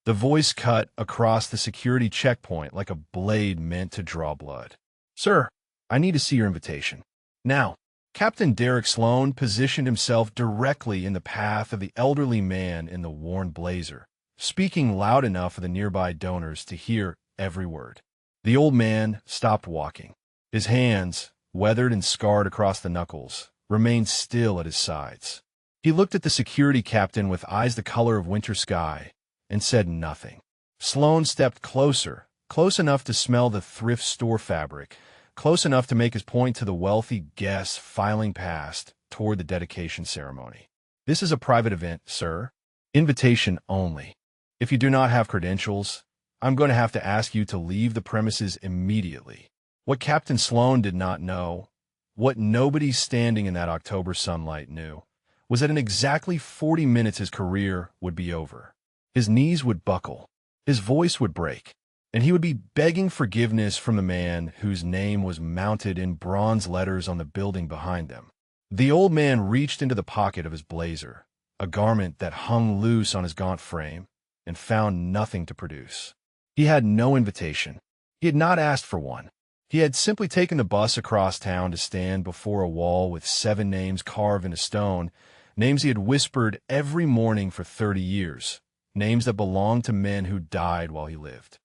The voice cut across the security checkpoint like a blade meant to draw blood. "Sir, I need to see your invitation. Now." Captain Derek Sloan positioned himself directly in the path of the elderly man in the worn blazer, speaking loud enough for the nearby donors to hear every word. The old man stopped walking. His hands, weathered and scarred across the knuckles, remained still at his sides. He looked at the security captain with eyes the color of winter sky, and said nothing. Sloan stepped closer, close enough to smell the thrift store fabric, close enough to make his point to the wealthy guests filing past toward the dedication ceremony. "This is a private event, sir. Invitation only. If you do not have credentials, I'm going to have to ask you to leave the premises immediately." What Captain Sloan did not know, what nobody standing in that October sunlight knew, was that in exactly 40 minutes his career would be over. His knees would buckle, his voice would break, and he would be begging forgiveness from the man whose name was mounted in bronze letters on the building behind them. The old man reached into the pocket of his blazer, a garment that hung loose on his gaunt frame, and found nothing to produce. He had no invitation. He had not asked for one. He had simply taken the bus across town to stand before a wall with 7 names carved into stone, names he had whispered every morning for 30 years, names that belonged to men who died while he lived.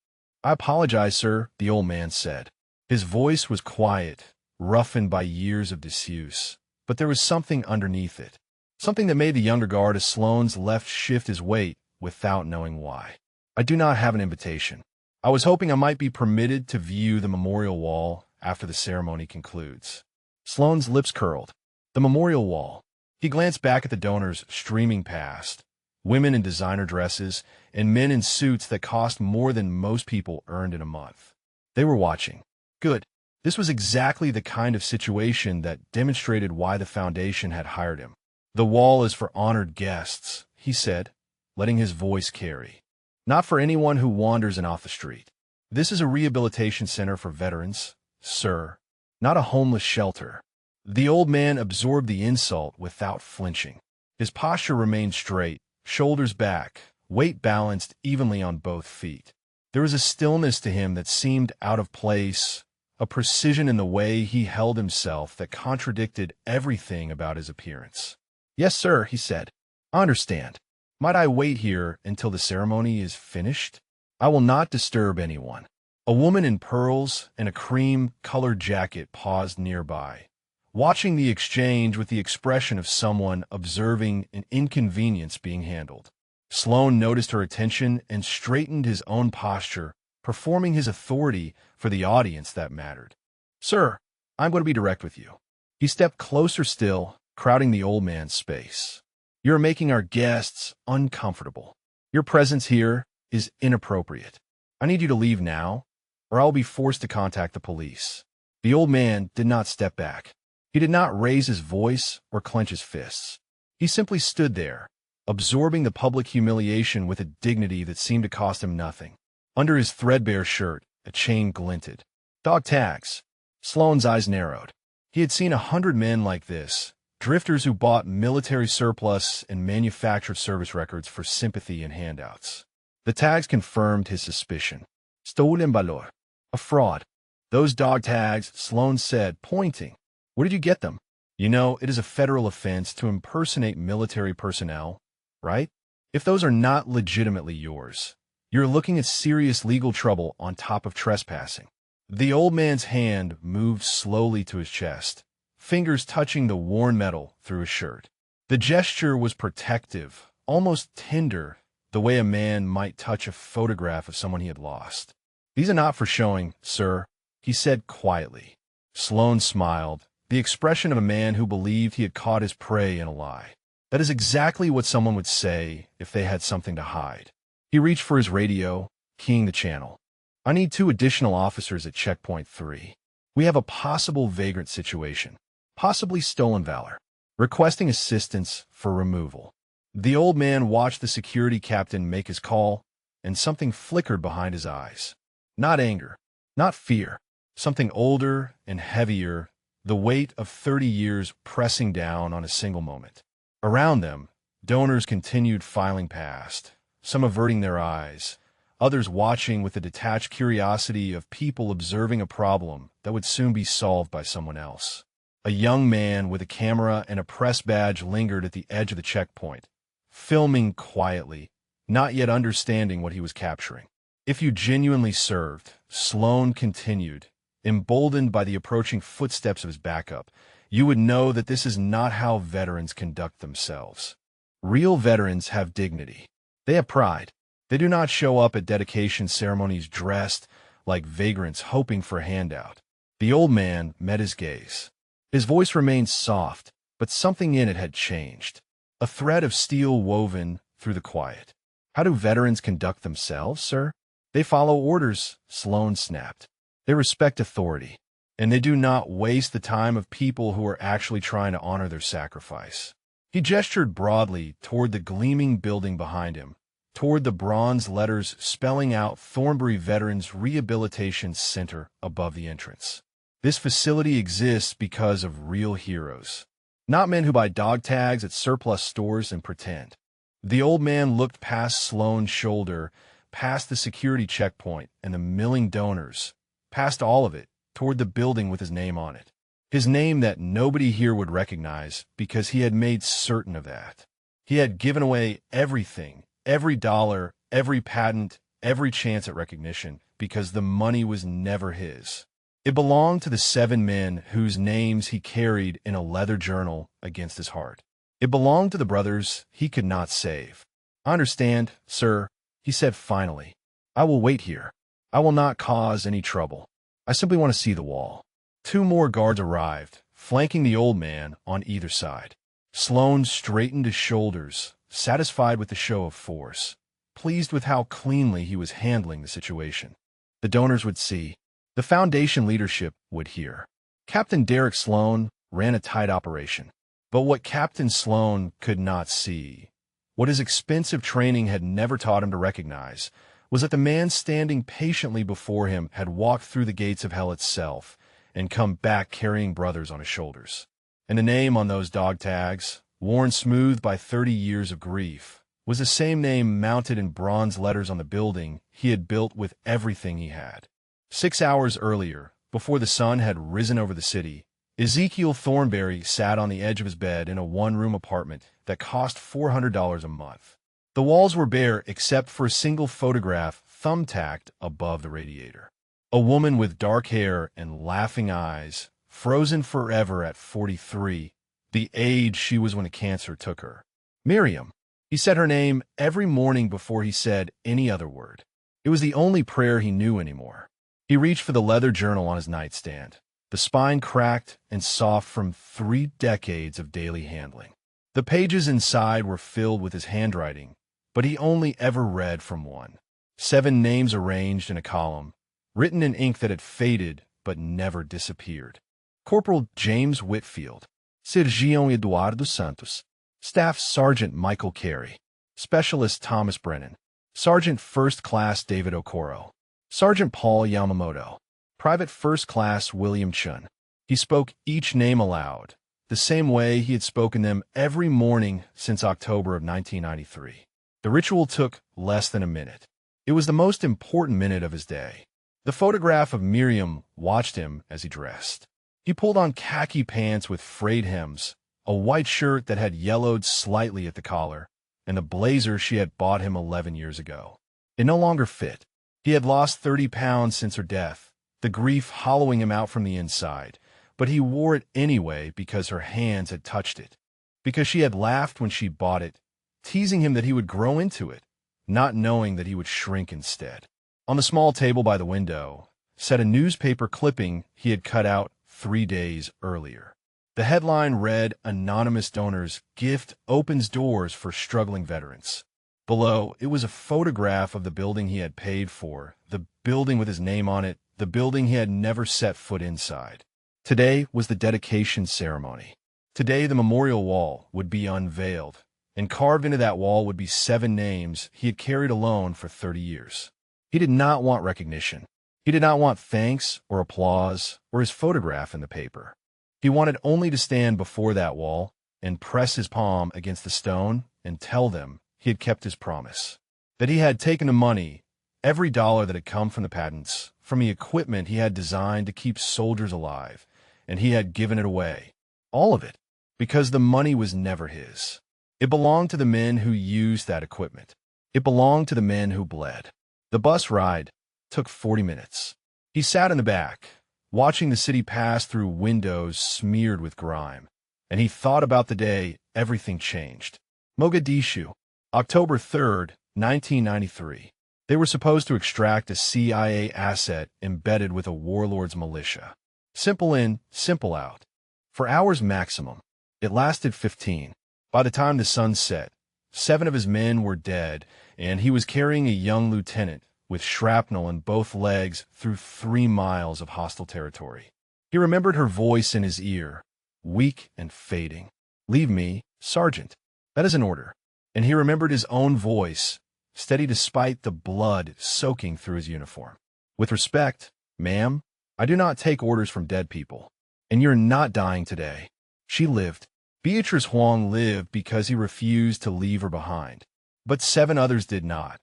"I apologize, sir," the old man said. His voice was quiet, roughened by years of disuse, but there was something underneath it, something that made the younger guard of Sloan's left shift his weight without knowing why. "I do not have an invitation. I was hoping I might be permitted to view the memorial wall after the ceremony concludes." Sloan's lips curled. The memorial wall. He glanced back at the donors streaming past, women in designer dresses, and men in suits that cost more than most people earned in a month. They were watching. Good. This was exactly the kind of situation that demonstrated why the Foundation had hired him. "The wall is for honored guests," he said, letting his voice carry. "Not for anyone who wanders in off the street. This is a rehabilitation center for veterans, sir, not a homeless shelter." The old man absorbed the insult without flinching. His posture remained straight, shoulders back, weight balanced evenly on both feet. There was a stillness to him that seemed out of place, a precision in the way he held himself that contradicted everything about his appearance. "Yes, sir," he said. "I understand. Might I wait here until the ceremony is finished? I will not disturb anyone." A woman in pearls and a cream-colored jacket paused nearby, watching the exchange with the expression of someone observing an inconvenience being handled. Sloan noticed her attention and straightened his own posture, performing his authority for the audience that mattered. "Sir, I'm going to be direct with you." He stepped closer still, crowding the old man's space. "You're making our guests uncomfortable. Your presence here is inappropriate. I need you to leave now, or I'll be forced to contact the police." The old man did not step back. He did not raise his voice or clench his fists. He simply stood there, absorbing the public humiliation with a dignity that seemed to cost him nothing. Under his threadbare shirt, a chain glinted. Dog tags. Sloan's eyes narrowed. He had seen 100 men like this, drifters who bought military surplus and manufactured service records for sympathy and handouts. The tags confirmed his suspicion. Stolen valor. A fraud. "Those dog tags," Sloan said, pointing. "Where did you get them? You know, it is a federal offense to impersonate military personnel, right? If those are not legitimately yours, you're looking at serious legal trouble on top of trespassing." The old man's hand moved slowly to his chest, fingers touching the worn metal through his shirt. The gesture was protective, almost tender, the way a man might touch a photograph of someone he had lost. "These are not for showing, sir," he said quietly. Sloan smiled, the expression of a man who believed he had caught his prey in a lie. That is exactly what someone would say if they had something to hide. He reached for his radio, keying the channel. "I need 2 additional officers at Checkpoint 3. We have a possible vagrant situation, possibly stolen valor, requesting assistance for removal." The old man watched the security captain make his call, and something flickered behind his eyes. Not anger, not fear, something older and heavier, the weight of 30 years pressing down on a single moment. Around them, donors continued filing past, some averting their eyes, others watching with the detached curiosity of people observing a problem that would soon be solved by someone else. A young man with a camera and a press badge lingered at the edge of the checkpoint, filming quietly, not yet understanding what he was capturing. If you genuinely served, Sloan continued, emboldened by the approaching footsteps of his backup, you would know that this is not how veterans conduct themselves. Real veterans have dignity. They have pride. They do not show up at dedication ceremonies dressed like vagrants hoping for a handout. The old man met his gaze. His voice remained soft, but something in it had changed. A thread of steel woven through the quiet. How do veterans conduct themselves, sir? They follow orders, Sloan snapped. They respect authority, and they do not waste the time of people who are actually trying to honor their sacrifice. He gestured broadly toward the gleaming building behind him, toward the bronze letters spelling out Thornbury Veterans Rehabilitation Center above the entrance. This facility exists because of real heroes, not men who buy dog tags at surplus stores and pretend. The old man looked past Sloan's shoulder, past the security checkpoint and the milling donors, past all of it, toward the building with his name on it. His name that nobody here would recognize because he had made certain of that. He had given away everything, every dollar, every patent, every chance at recognition, because the money was never his. It belonged to the 7 men whose names he carried in a leather journal against his heart. It belonged to the brothers he could not save. I understand, sir, he said finally. I will wait here. I will not cause any trouble. I simply want to see the wall. 2 more guards arrived, flanking the old man on either side. Sloan straightened his shoulders, satisfied with the show of force, pleased with how cleanly he was handling the situation. The donors would see. The Foundation leadership would hear. Captain Derek Sloan ran a tight operation. But what Captain Sloan could not see, what his expensive training had never taught him to recognize, was that the man standing patiently before him had walked through the gates of hell itself and come back carrying brothers on his shoulders. And the name on those dog tags, worn smooth by 30 years of grief, was the same name mounted in bronze letters on the building he had built with everything he had. 6 hours earlier, before the sun had risen over the city, Ezekiel Thornbury sat on the edge of his bed in a 1-room apartment that cost $400 a month. The walls were bare except for a single photograph thumbtacked above the radiator. A woman with dark hair and laughing eyes, frozen forever at 43, the age she was when the cancer took her. Miriam. He said her name every morning before he said any other word. It was the only prayer he knew anymore. He reached for the leather journal on his nightstand, the spine cracked and soft from 3 decades of daily handling. The pages inside were filled with his handwriting, but he only ever read from one. 7 names arranged in a column, written in ink that had faded but never disappeared. Corporal James Whitfield, Sergião Eduardo Santos, Staff Sergeant Michael Carey, Specialist Thomas Brennan, Sergeant First Class David Okoro, Sergeant Paul Yamamoto, Private First Class William Chun. He spoke each name aloud, the same way he had spoken them every morning since October of 1993. The ritual took less than a minute. It was the most important minute of his day. The photograph of Miriam watched him as he dressed. He pulled on khaki pants with frayed hems, a white shirt that had yellowed slightly at the collar, and the blazer she had bought him 11 years ago. It no longer fit. He had lost 30 pounds since her death, the grief hollowing him out from the inside, but he wore it anyway because her hands had touched it, because she had laughed when she bought it, teasing him that he would grow into it, not knowing that he would shrink instead. On the small table by the window sat a newspaper clipping he had cut out 3 days earlier. The headline read, "Anonymous Donors Gift Opens Doors for Struggling Veterans." Below, it was a photograph of the building he had paid for, the building with his name on it, the building he had never set foot inside. Today was the dedication ceremony. Today the memorial wall would be unveiled, and carved into that wall would be 7 names he had carried alone for 30 years. He did not want recognition. He did not want thanks or applause or his photograph in the paper. He wanted only to stand before that wall and press his palm against the stone and tell them he had kept his promise. that he had taken the money, every dollar that had come from the patents, from the equipment he had designed to keep soldiers alive, and he had given it away. All of it, because the money was never his. It belonged to the men who used that equipment. It belonged to the men who bled. The bus ride took 40 minutes. He sat in the back, watching the city pass through windows smeared with grime, and he thought about the day everything changed. Mogadishu, October 3rd, 1993. They were supposed to extract a CIA asset embedded with a warlord's militia. Simple in, simple out. For hours maximum. It lasted 15. By the time the sun set, 7 of his men were dead, and he was carrying a young lieutenant with shrapnel in both legs through 3 miles of hostile territory. He remembered her voice in his ear, weak and fading. "Leave me, Sergeant. That is an order." And he remembered his own voice, steady despite the blood soaking through his uniform. "With respect, ma'am, I do not take orders from dead people. And you're not dying today." She lived. Beatrice Huang lived because he refused to leave her behind. But 7 others did not,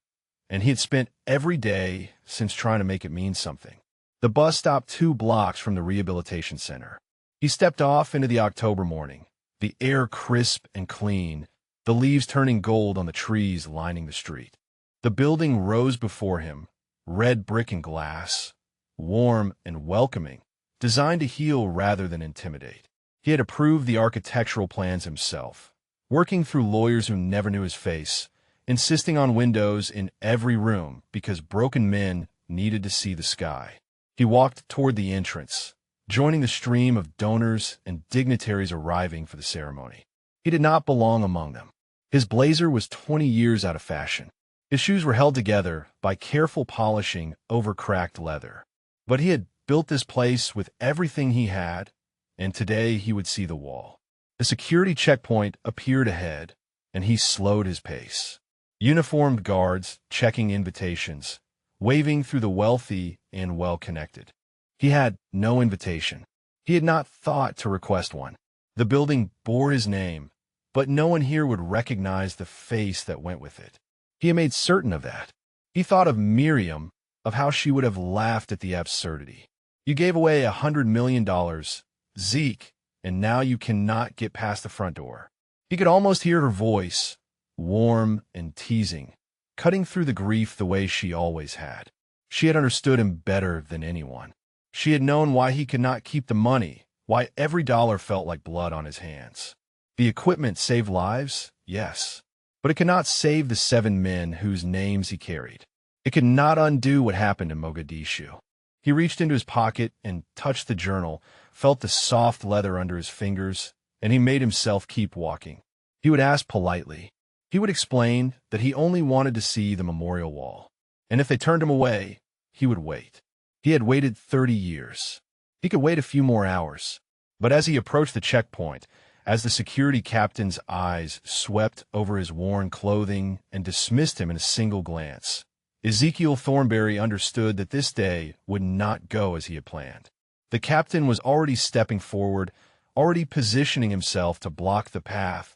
and he had spent every day since trying to make it mean something. The bus stopped 2 blocks from the rehabilitation center. He stepped off into the October morning, the air crisp and clean, the leaves turning gold on the trees lining the street. The building rose before him, red brick and glass, warm and welcoming, designed to heal rather than intimidate. He had approved the architectural plans himself, working through lawyers who never knew his face, insisting on windows in every room because broken men needed to see the sky. He walked toward the entrance, joining the stream of donors and dignitaries arriving for the ceremony. He did not belong among them. His blazer was 20 years out of fashion. His shoes were held together by careful polishing over cracked leather. But he had built this place with everything he had, and today he would see the wall. The security checkpoint appeared ahead, and he slowed his pace. Uniformed guards checking invitations, waving through the wealthy and well-connected. He had no invitation. He had not thought to request one. The building bore his name, but no one here would recognize the face that went with it. He had made certain of that. He thought of Miriam, of how she would have laughed at the absurdity. "You gave away $100 million, Zeke, and now you cannot get past the front door." He could almost hear her voice, warm and teasing, cutting through the grief the way she always had. She had understood him better than anyone. She had known why he could not keep the money, why every dollar felt like blood on his hands. The equipment saved lives, yes, but it could not save the 7 men whose names he carried. It could not undo what happened in Mogadishu. He reached into his pocket and touched the journal, felt the soft leather under his fingers, and he made himself keep walking. He would ask politely. He would explain that he only wanted to see the memorial wall, and if they turned him away, he would wait. He had waited 30 years. He could wait a few more hours. But as he approached the checkpoint, as the security captain's eyes swept over his worn clothing and dismissed him in a single glance, Ezekiel Thornberry understood that this day would not go as he had planned. The captain was already stepping forward, already positioning himself to block the path,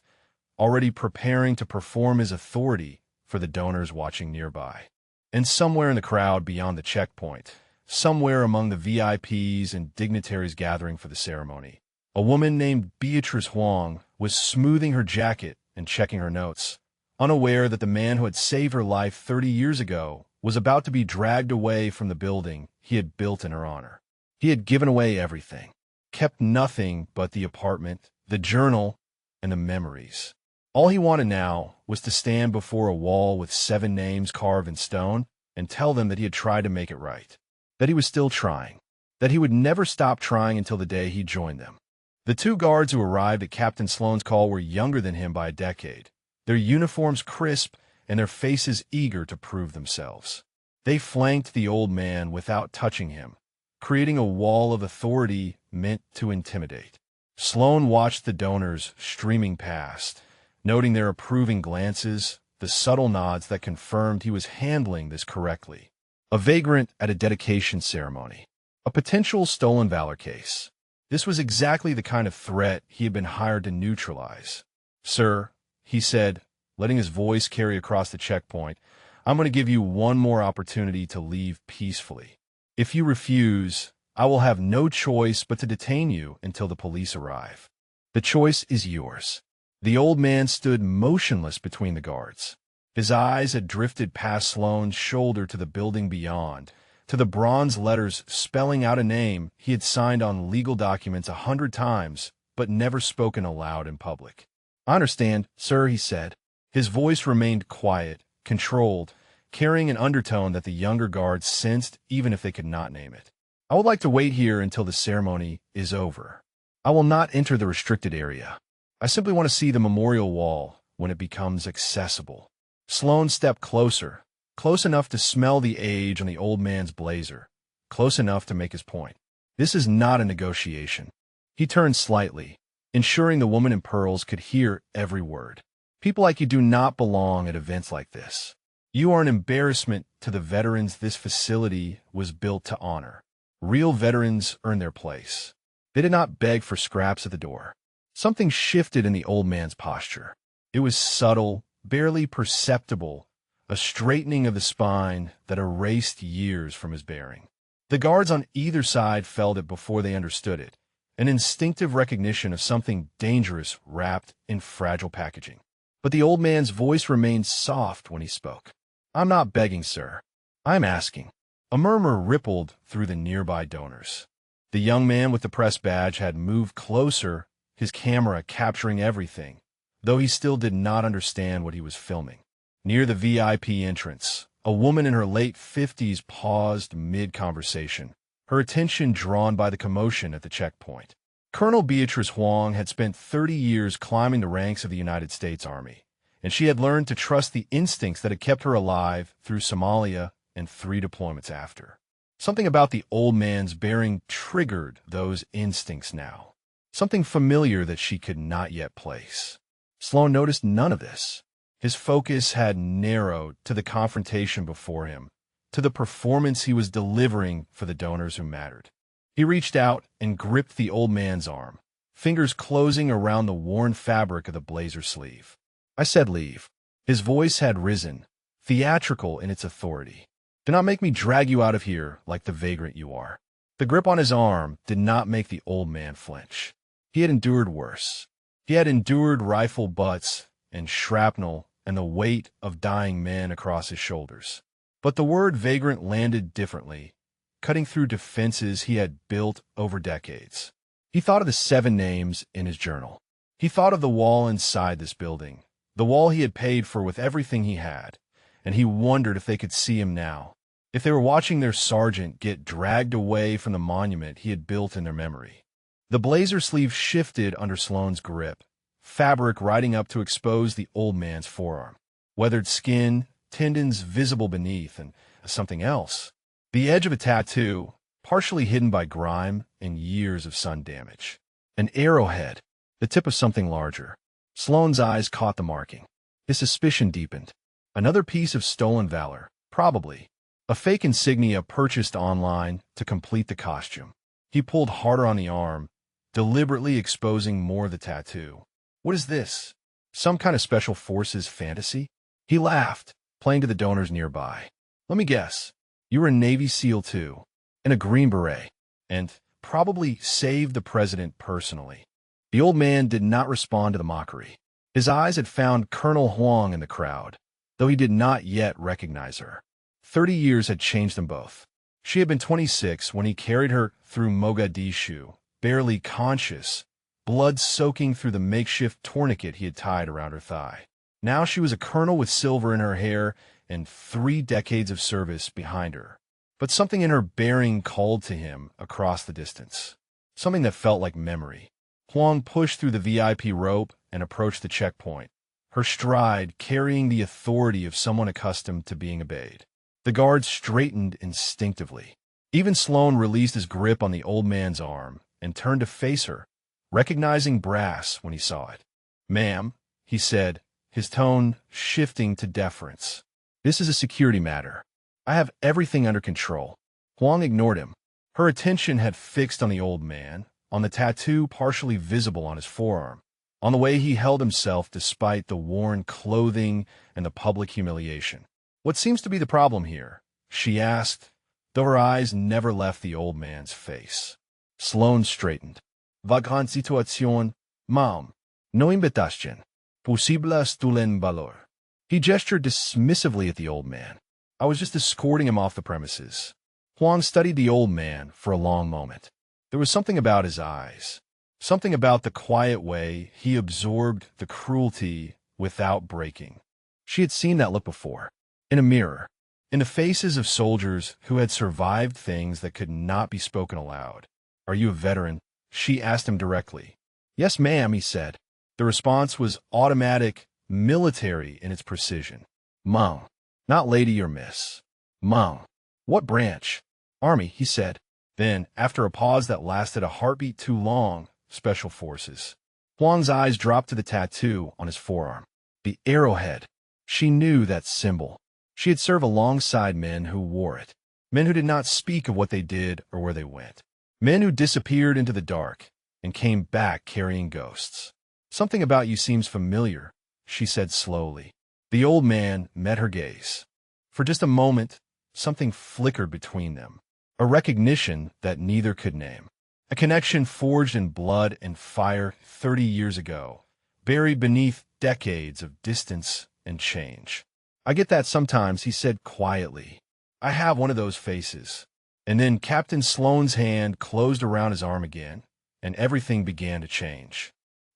already preparing to perform his authority for the donors watching nearby. And somewhere in the crowd beyond the checkpoint, somewhere among the VIPs and dignitaries gathering for the ceremony, a woman named Beatrice Huang was smoothing her jacket and checking her notes, unaware that the man who had saved her life 30 years ago was about to be dragged away from the building he had built in her honor. He had given away everything, kept nothing but the apartment, the journal, and the memories. All he wanted now was to stand before a wall with 7 names carved in stone and tell them that he had tried to make it right, that he was still trying, that he would never stop trying until the day he joined them. The 2 guards who arrived at Captain Sloan's call were younger than him by a decade, their uniforms crisp and their faces eager to prove themselves. They flanked the old man without touching him, creating a wall of authority meant to intimidate. Sloan watched the donors streaming past, noting their approving glances, the subtle nods that confirmed he was handling this correctly. A vagrant at a dedication ceremony. A potential stolen valor case. This was exactly the kind of threat he had been hired to neutralize. "Sir," he said, letting his voice carry across the checkpoint, I'm going to give you one more opportunity to leave peacefully. If you refuse, I will have no choice but to detain you until the police arrive. The choice is yours." The old man stood motionless between the guards. His eyes had drifted past Sloane's shoulder to the building beyond, to the bronze letters spelling out a name he had signed on legal documents 100 times, but never spoken aloud in public. "I understand, sir," he said. His voice remained quiet, controlled, carrying an undertone that the younger guards sensed even if they could not name it. "I would like to wait here until the ceremony is over. I will not enter the restricted area. I simply want to see the memorial wall when it becomes accessible." Sloane stepped closer, close enough to smell the age on the old man's blazer, close enough to make his point. "This is not a negotiation." He turned slightly, ensuring the woman in pearls could hear every word. "People like you do not belong at events like this. You are an embarrassment to the veterans this facility was built to honor. Real veterans earn their place." They did not beg for scraps at the door. Something shifted in the old man's posture. It was subtle, barely perceptible, a straightening of the spine that erased years from his bearing. The guards on either side felt it before they understood it, an instinctive recognition of something dangerous wrapped in fragile packaging. But the old man's voice remained soft when he spoke. "I'm not begging, sir. I'm asking." A murmur rippled through the nearby donors. The young man with the press badge had moved closer, his camera capturing everything, though he still did not understand what he was filming. Near the VIP entrance, a woman in her late 50s paused mid-conversation, her attention drawn by the commotion at the checkpoint. Colonel Beatrice Huang had spent 30 years climbing the ranks of the United States Army, and she had learned to trust the instincts that had kept her alive through Somalia and 3 deployments after. Something about the old man's bearing triggered those instincts now, something familiar that she could not yet place. Sloane noticed none of this. His focus had narrowed to the confrontation before him, to the performance he was delivering for the donors who mattered. He reached out and gripped the old man's arm, fingers closing around the worn fabric of the blazer sleeve. "I said leave." His voice had risen, theatrical in its authority. "Do not make me drag you out of here like the vagrant you are." The grip on his arm did not make the old man flinch. He had endured worse. He had endured rifle butts and shrapnel and the weight of dying men across his shoulders. But the word vagrant landed differently, cutting through defenses he had built over decades. He thought of the 7 names in his journal. He thought of the wall inside this building, the wall he had paid for with everything he had, and he wondered if they could see him now, if they were watching their sergeant get dragged away from the monument he had built in their memory. The blazer sleeve shifted under Sloane's grip, fabric riding up to expose the old man's forearm. Weathered skin, tendons visible beneath, and something else. The edge of a tattoo, partially hidden by grime and years of sun damage. An arrowhead, the tip of something larger. Sloane's eyes caught the marking. His suspicion deepened. Another piece of stolen valor, probably. A fake insignia purchased online to complete the costume. He pulled harder on the arm, deliberately exposing more of the tattoo. "What is this? Some kind of special forces fantasy?" He laughed, playing to the donors nearby. "Let me guess. You were a Navy SEAL too, and a Green Beret, and probably saved the president personally." The old man did not respond to the mockery. His eyes had found Colonel Huang in the crowd, though he did not yet recognize her. 30 years had changed them both. She had been 26 when he carried her through Mogadishu, barely conscious, blood soaking through the makeshift tourniquet he had tied around her thigh. Now she was a colonel with silver in her hair and 3 decades of service behind her. But something in her bearing called to him across the distance, something that felt like memory. Huang pushed through the VIP rope and approached the checkpoint, her stride carrying the authority of someone accustomed to being obeyed. The guards straightened instinctively. Even Sloane released his grip on the old man's arm and turned to face her, recognizing brass when he saw it. "Ma'am," he said, his tone shifting to deference. "This is a security matter. I have everything under control." Huang ignored him. Her attention had fixed on the old man, on the tattoo partially visible on his forearm, on the way he held himself despite the worn clothing and the public humiliation. What seems to be the problem here? She asked, though her eyes never left the old man's face. Sloane straightened. Vacant situación, ma'am. No invitación. Posible stulen valor. He gestured dismissively at the old man. I was just escorting him off the premises. Huang studied the old man for a long moment. There was something about his eyes, something about the quiet way he absorbed the cruelty without breaking. She had seen that look before, in a mirror, in the faces of soldiers who had survived things that could not be spoken aloud. Are you a veteran? She asked him directly. Yes, ma'am, he said. The response was automatic, military in its precision. Ma'am, not lady or miss. Ma'am. What branch? Army, he said. Then, after a pause that lasted a heartbeat too long, Special Forces. Huang's eyes dropped to the tattoo on his forearm. The arrowhead. She knew that symbol. She had served alongside men who wore it. Men who did not speak of what they did or where they went. Men who disappeared into the dark and came back carrying ghosts. Something about you seems familiar, she said slowly. The old man met her gaze. For just a moment, something flickered between them. A recognition that neither could name. A connection forged in blood and fire 30 years ago, buried beneath decades of distance and change. I get that sometimes, he said quietly. I have one of those faces. And then Captain Sloane's hand closed around his arm again, and everything began to change.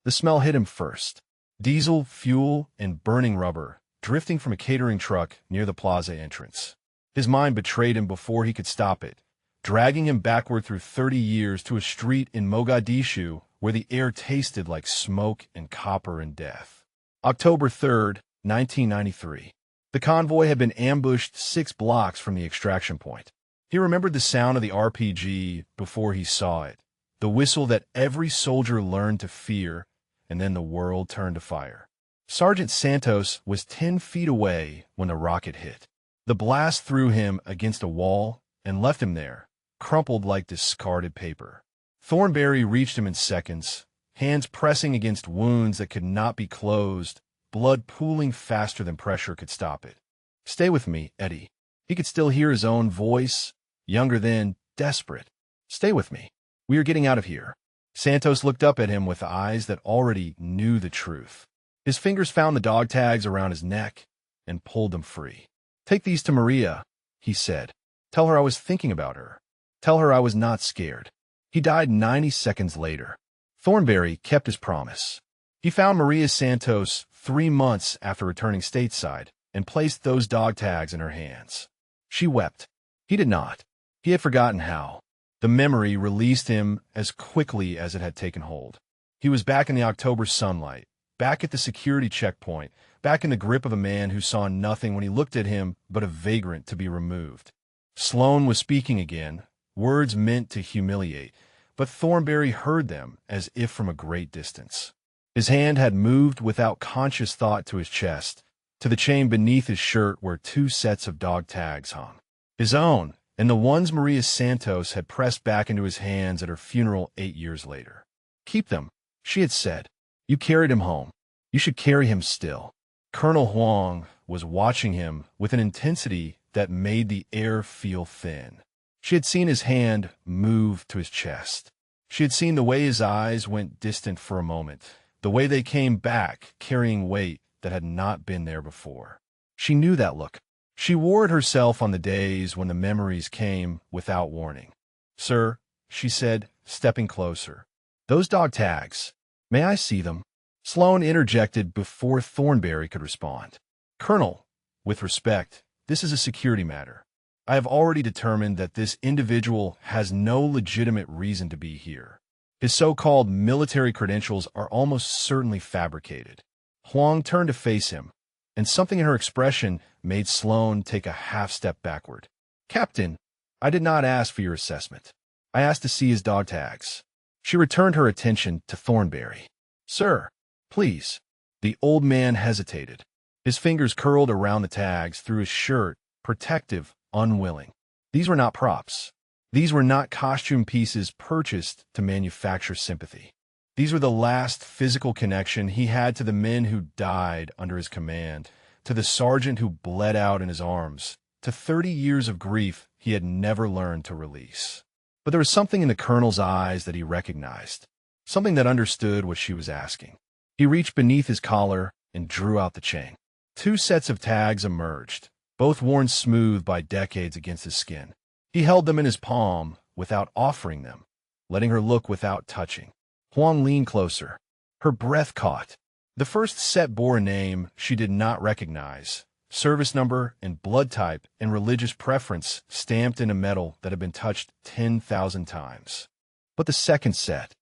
The smell hit him first. Diesel, fuel, and burning rubber, drifting from a catering truck near the plaza entrance. His mind betrayed him before he could stop it, dragging him backward through 30 years to a street in Mogadishu where the air tasted like smoke and copper and death. October 3rd, 1993. The convoy had been ambushed 6 blocks from the extraction point. He remembered the sound of the RPG before he saw it, the whistle that every soldier learned to fear, and then the world turned to fire. Sergeant Santos was 10 feet away when the rocket hit. The blast threw him against a wall and left him there, crumpled like discarded paper. Thornberry reached him in seconds, hands pressing against wounds that could not be closed, blood pooling faster than pressure could stop it. Stay with me, Eddie. He could still hear his own voice, younger then, desperate. Stay with me. We are getting out of here. Santos looked up at him with eyes that already knew the truth. His fingers found the dog tags around his neck and pulled them free. Take these to Maria, he said. Tell her I was thinking about her. Tell her I was not scared. He died 90 seconds later. Thornberry kept his promise. He found Maria Santos 3 months after returning stateside and placed those dog tags in her hands. She wept. He did not. He had forgotten how. The memory released him as quickly as it had taken hold. He was back in the October sunlight, back at the security checkpoint, back in the grip of a man who saw nothing when he looked at him but a vagrant to be removed. Sloane was speaking again, words meant to humiliate, but Thornberry heard them as if from a great distance. His hand had moved without conscious thought to his chest, to the chain beneath his shirt where 2 sets of dog tags hung. His own, and the ones Maria Santos had pressed back into his hands at her funeral 8 years later. Keep them, she had said. You carried him home. You should carry him still. Colonel Huang was watching him with an intensity that made the air feel thin. She had seen his hand move to his chest. She had seen the way his eyes went distant for a moment, the way they came back carrying weight that had not been there before. She knew that look. She wore it herself on the days when the memories came without warning. Sir, she said, stepping closer. Those dog tags. May I see them? Sloane interjected before Thornberry could respond. Colonel, with respect, this is a security matter. I have already determined that this individual has no legitimate reason to be here. His so-called military credentials are almost certainly fabricated. Huang turned to face him, and something in her expression made Sloane take a half-step backward. Captain, I did not ask for your assessment. I asked to see his dog tags. She returned her attention to Thornberry. Sir, please. The old man hesitated. His fingers curled around the tags through his shirt, protective, unwilling. These were not props. These were not costume pieces purchased to manufacture sympathy. These were the last physical connection he had to the men who died under his command, to the sergeant who bled out in his arms, to 30 years of grief he had never learned to release. But there was something in the colonel's eyes that he recognized, something that understood what she was asking. He reached beneath his collar and drew out the chain. 2 sets of tags emerged, both worn smooth by decades against his skin. He held them in his palm without offering them, letting her look without touching. Huang leaned closer. Her breath caught. The first set bore a name she did not recognize, service number and blood type and religious preference stamped in a metal that had been touched 10,000 times. But the second set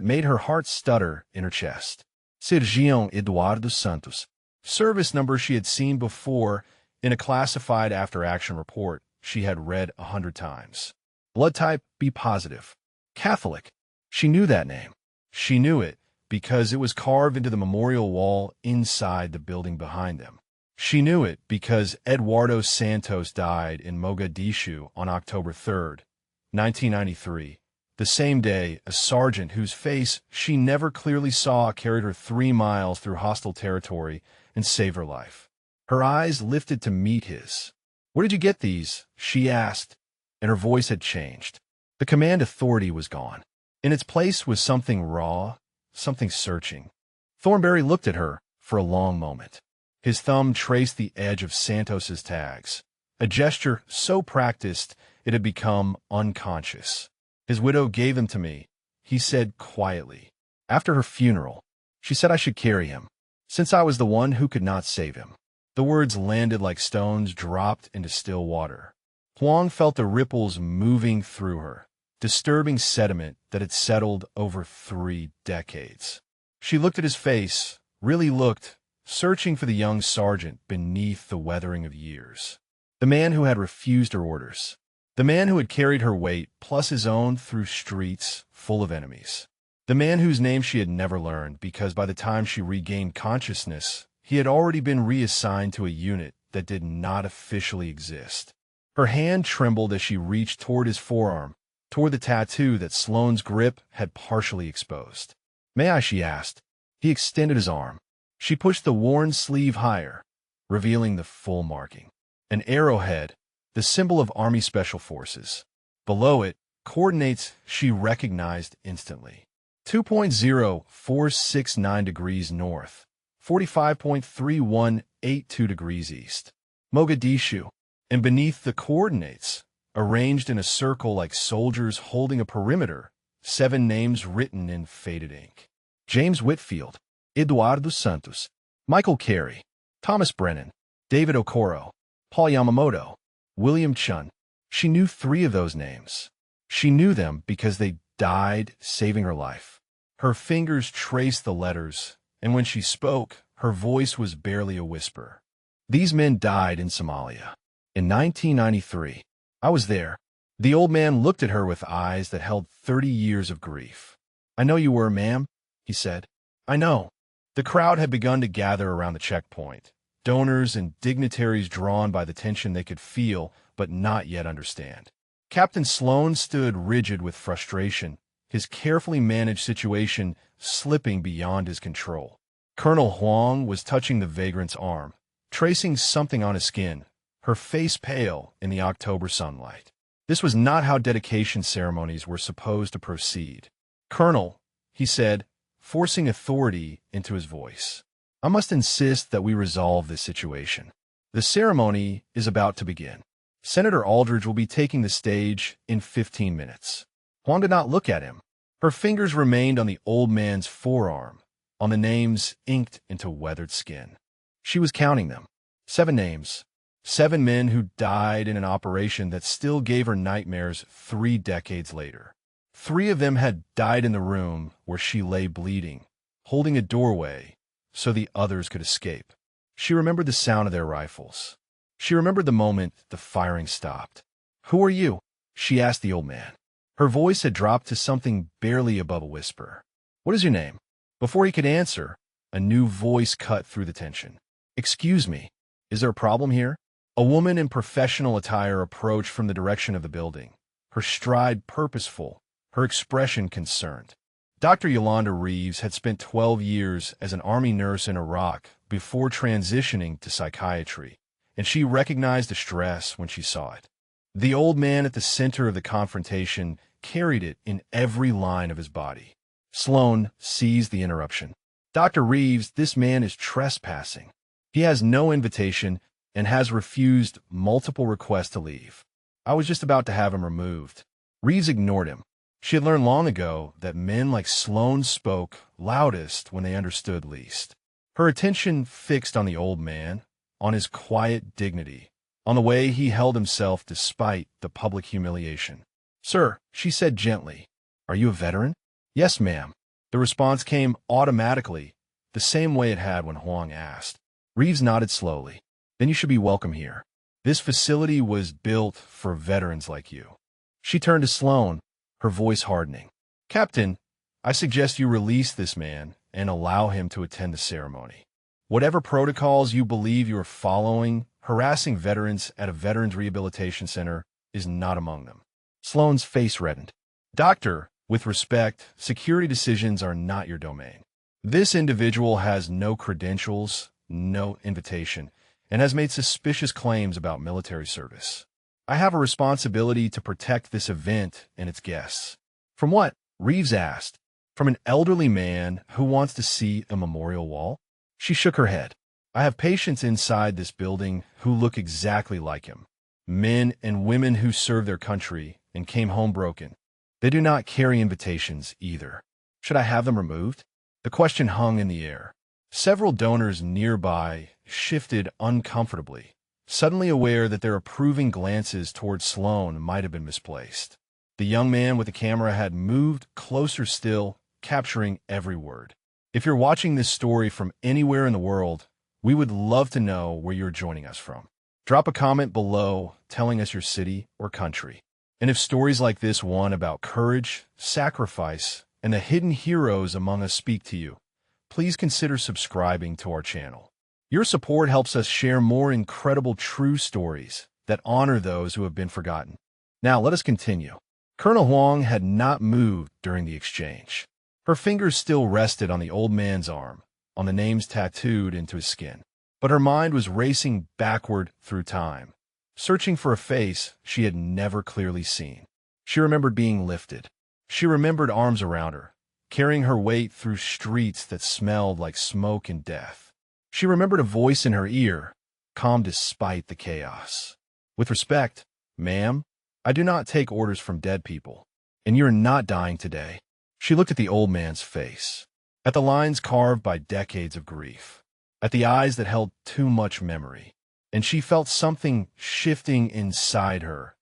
made her heart stutter in her chest. Sergião Eduardo Santos. Service number she had seen before in a classified after-action report she had read 100 times. Blood type B positive. Catholic. She knew that name. She knew it because it was carved into the memorial wall inside the building behind them. She knew it because Eduardo Santos died in Mogadishu on October 3, 1993, the same day a sergeant whose face she never clearly saw carried her 3 miles through hostile territory and saved her life. Her eyes lifted to meet his. "Where did you get these?" she asked, and her voice had changed. The command authority was gone. In its place was something raw, something searching. Thornberry looked at her for a long moment. His thumb traced the edge of Santos's tags, a gesture so practiced it had become unconscious. "His widow gave them to me," he said quietly. "After her funeral, she said I should carry him, since I was the one who could not save him." The words landed like stones dropped into still water. Huang felt the ripples moving through her, disturbing sediment that had settled over 3 decades. She looked at his face, really looked, searching for the young sergeant beneath the weathering of years. The man who had refused her orders. The man who had carried her weight, plus his own, through streets full of enemies. The man whose name she had never learned because by the time she regained consciousness, he had already been reassigned to a unit that did not officially exist. Her hand trembled as she reached toward his forearm, toward the tattoo that Sloane's grip had partially exposed. "May I?" she asked. He extended his arm. She pushed the worn sleeve higher, revealing the full marking. An arrowhead, the symbol of Army Special Forces. Below it, coordinates she recognized instantly. 2.0469 degrees north, 45.3182 degrees east. Mogadishu. And beneath the coordinates, arranged in a circle like soldiers holding a perimeter, 7 names written in faded ink. James Whitfield, Eduardo Santos, Michael Carey, Thomas Brennan, David Okoro, Paul Yamamoto, William Chun. She knew 3 of those names. She knew them because they died saving her life. Her fingers traced the letters, and when she spoke, her voice was barely a whisper. "These men died in Somalia. In 1993. I was there." The old man looked at her with eyes that held 30 years of grief. "I know you were, ma'am," he said. "I know." The crowd had begun to gather around the checkpoint, donors and dignitaries drawn by the tension they could feel but not yet understand. Captain Sloane stood rigid with frustration, his carefully managed situation slipping beyond his control. Colonel Huang was touching the vagrant's arm, tracing something on his skin, her face pale in the October sunlight. This was not how dedication ceremonies were supposed to proceed. "Colonel," he said, forcing authority into his voice, "I must insist that we resolve this situation. The ceremony is about to begin. Senator Aldridge will be taking the stage in 15 minutes." Huang did not look at him. Her fingers remained on the old man's forearm, on the names inked into weathered skin. She was counting them. 7 names. 7 men who died in an operation that still gave her nightmares 3 decades later. 3 of them had died in the room where she lay bleeding, holding a doorway so the others could escape. She remembered the sound of their rifles. She remembered the moment the firing stopped. "Who are you?" she asked the old man. Her voice had dropped to something barely above a whisper. "What is your name?" Before he could answer, a new voice cut through the tension. "Excuse me, is there a problem here?" A woman in professional attire approached from the direction of the building, her stride purposeful, her expression concerned. Dr. Yolanda Reeves had spent 12 years as an Army nurse in Iraq before transitioning to psychiatry, and she recognized the stress when she saw it. The old man at the center of the confrontation carried it in every line of his body. Sloan seized the interruption. "Dr. Reeves, this man is trespassing. He has no invitation and has refused multiple requests to leave. I was just about to have him removed." Reeves ignored him. She had learned long ago that men like Sloan spoke loudest when they understood least. Her attention fixed on the old man, on his quiet dignity, on the way he held himself despite the public humiliation. "Sir," she said gently, "are you a veteran?" "Yes, ma'am." The response came automatically, the same way it had when Huang asked. Reeves nodded slowly. "Then you should be welcome here. This facility was built for veterans like you." She turned to Sloan, her voice hardening. "Captain, I suggest you release this man and allow him to attend the ceremony. Whatever protocols you believe you are following, harassing veterans at a veterans rehabilitation center is not among them." Sloan's face reddened. "Doctor, with respect, security decisions are not your domain. This individual has no credentials, no invitation, and has made suspicious claims about military service. I have a responsibility to protect this event and its guests." "From what?" Reeves asked. "From an elderly man who wants to see a memorial wall?" She shook her head. "I have patients inside this building who look exactly like him. Men and women who served their country and came home broken. They do not carry invitations either. Should I have them removed?" The question hung in the air. Several donors nearby shifted uncomfortably, suddenly aware that their approving glances toward Sloan might have been misplaced. The young man with the camera had moved closer still, capturing every word. "If you're watching this story from anywhere in the world, we would love to know where you're joining us from. Drop a comment below telling us your city or country. And if stories like this one about courage, sacrifice, and the hidden heroes among us speak to you, please consider subscribing to our channel. Your support helps us share more incredible true stories that honor those who have been forgotten." Now let us continue. Colonel Huang had not moved during the exchange. Her fingers still rested on the old man's arm, on the names tattooed into his skin. But her mind was racing backward through time, searching for a face she had never clearly seen. She remembered being lifted. She remembered arms around her, carrying her weight through streets that smelled like smoke and death. She remembered a voice in her ear, calm despite the chaos. "With respect, ma'am, I do not take orders from dead people, and you are not dying today." She looked at the old man's face, at the lines carved by decades of grief, at the eyes that held too much memory, and she felt something shifting inside her,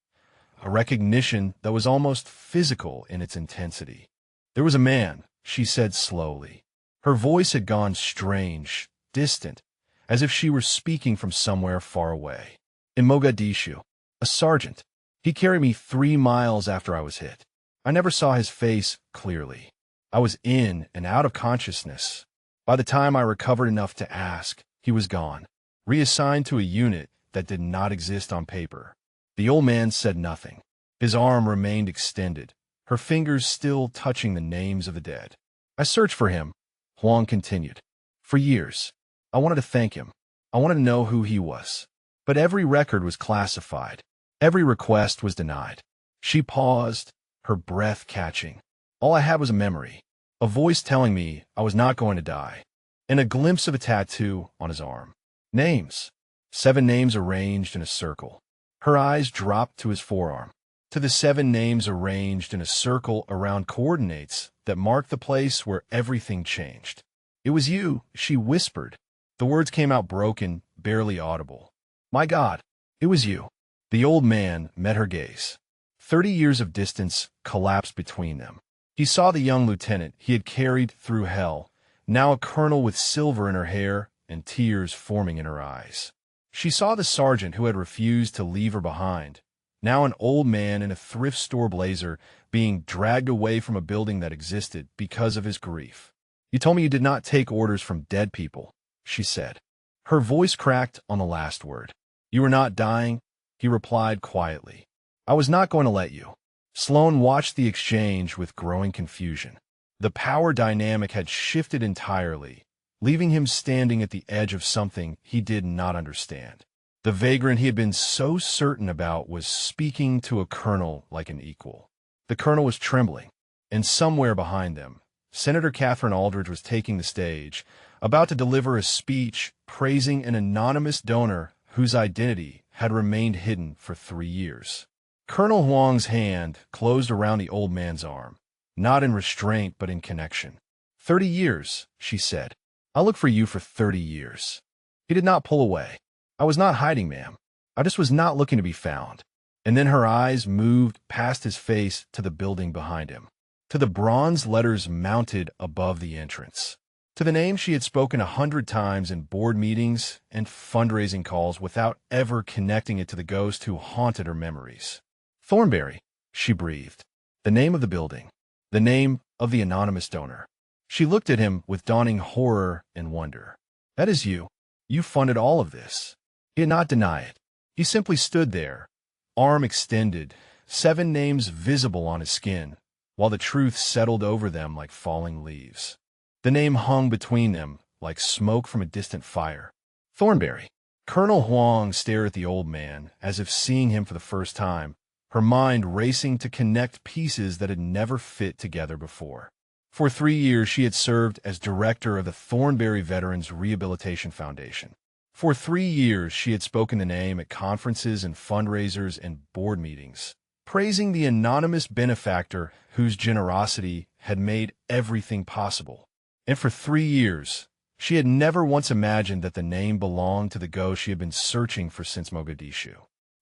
a recognition that was almost physical in its intensity. "There was a man," she said slowly. Her voice had gone strange, distant, as if she were speaking from somewhere far away. "In Mogadishu, a sergeant. He carried me 3 miles after I was hit. I never saw his face clearly. I was in and out of consciousness. By the time I recovered enough to ask, he was gone, reassigned to a unit that did not exist on paper." The old man said nothing. His arm remained extended, her fingers still touching the names of the dead. "I searched for him," Huang continued, "for years. I wanted to thank him. I wanted to know who he was. But every record was classified. Every request was denied." She paused, her breath catching. "All I had was a memory, a voice telling me I was not going to die, and a glimpse of a tattoo on his arm. Names. 7 names arranged in a circle." Her eyes dropped to his forearm, to the 7 names arranged in a circle around coordinates that marked the place where everything changed. "It was you," she whispered. The words came out broken, barely audible. "My God, it was you." The old man met her gaze. 30 years of distance collapsed between them. He saw the young lieutenant he had carried through hell, now a colonel with silver in her hair and tears forming in her eyes. She saw the sergeant who had refused to leave her behind, now an old man in a thrift store blazer being dragged away from a building that existed because of his grief. "You told me you did not take orders from dead people," she said. Her voice cracked on the last word. "You were not dying," he replied quietly. "I was not going to let you." Sloan watched the exchange with growing confusion. The power dynamic had shifted entirely, leaving him standing at the edge of something he did not understand. The vagrant he had been so certain about was speaking to a colonel like an equal. The colonel was trembling, and somewhere behind them, Senator Catherine Aldridge was taking the stage, about to deliver a speech praising an anonymous donor whose identity had remained hidden for 3 years. Colonel Huang's hand closed around the old man's arm, not in restraint but in connection. 30 years, she said. I'll look for you for 30 years. He did not pull away. I was not hiding, ma'am. I just was not looking to be found. And then her eyes moved past his face to the building behind him, to the bronze letters mounted above the entrance, to the name she had spoken 100 times in board meetings and fundraising calls without ever connecting it to the ghost who haunted her memories. Thornbury, she breathed. The name of the building. The name of the anonymous donor. She looked at him with dawning horror and wonder. That is you. You funded all of this. He did not deny it. He simply stood there, arm extended, 7 names visible on his skin, while the truth settled over them like falling leaves. The name hung between them like smoke from a distant fire. Thornbury. Colonel Huang stared at the old man, as if seeing him for the first time, her mind racing to connect pieces that had never fit together before. For 3 years, she had served as director of the Thornbury Veterans Rehabilitation Foundation. For 3 years, she had spoken the name at conferences and fundraisers and board meetings, praising the anonymous benefactor whose generosity had made everything possible. And for 3 years, she had never once imagined that the name belonged to the ghost she had been searching for since Mogadishu.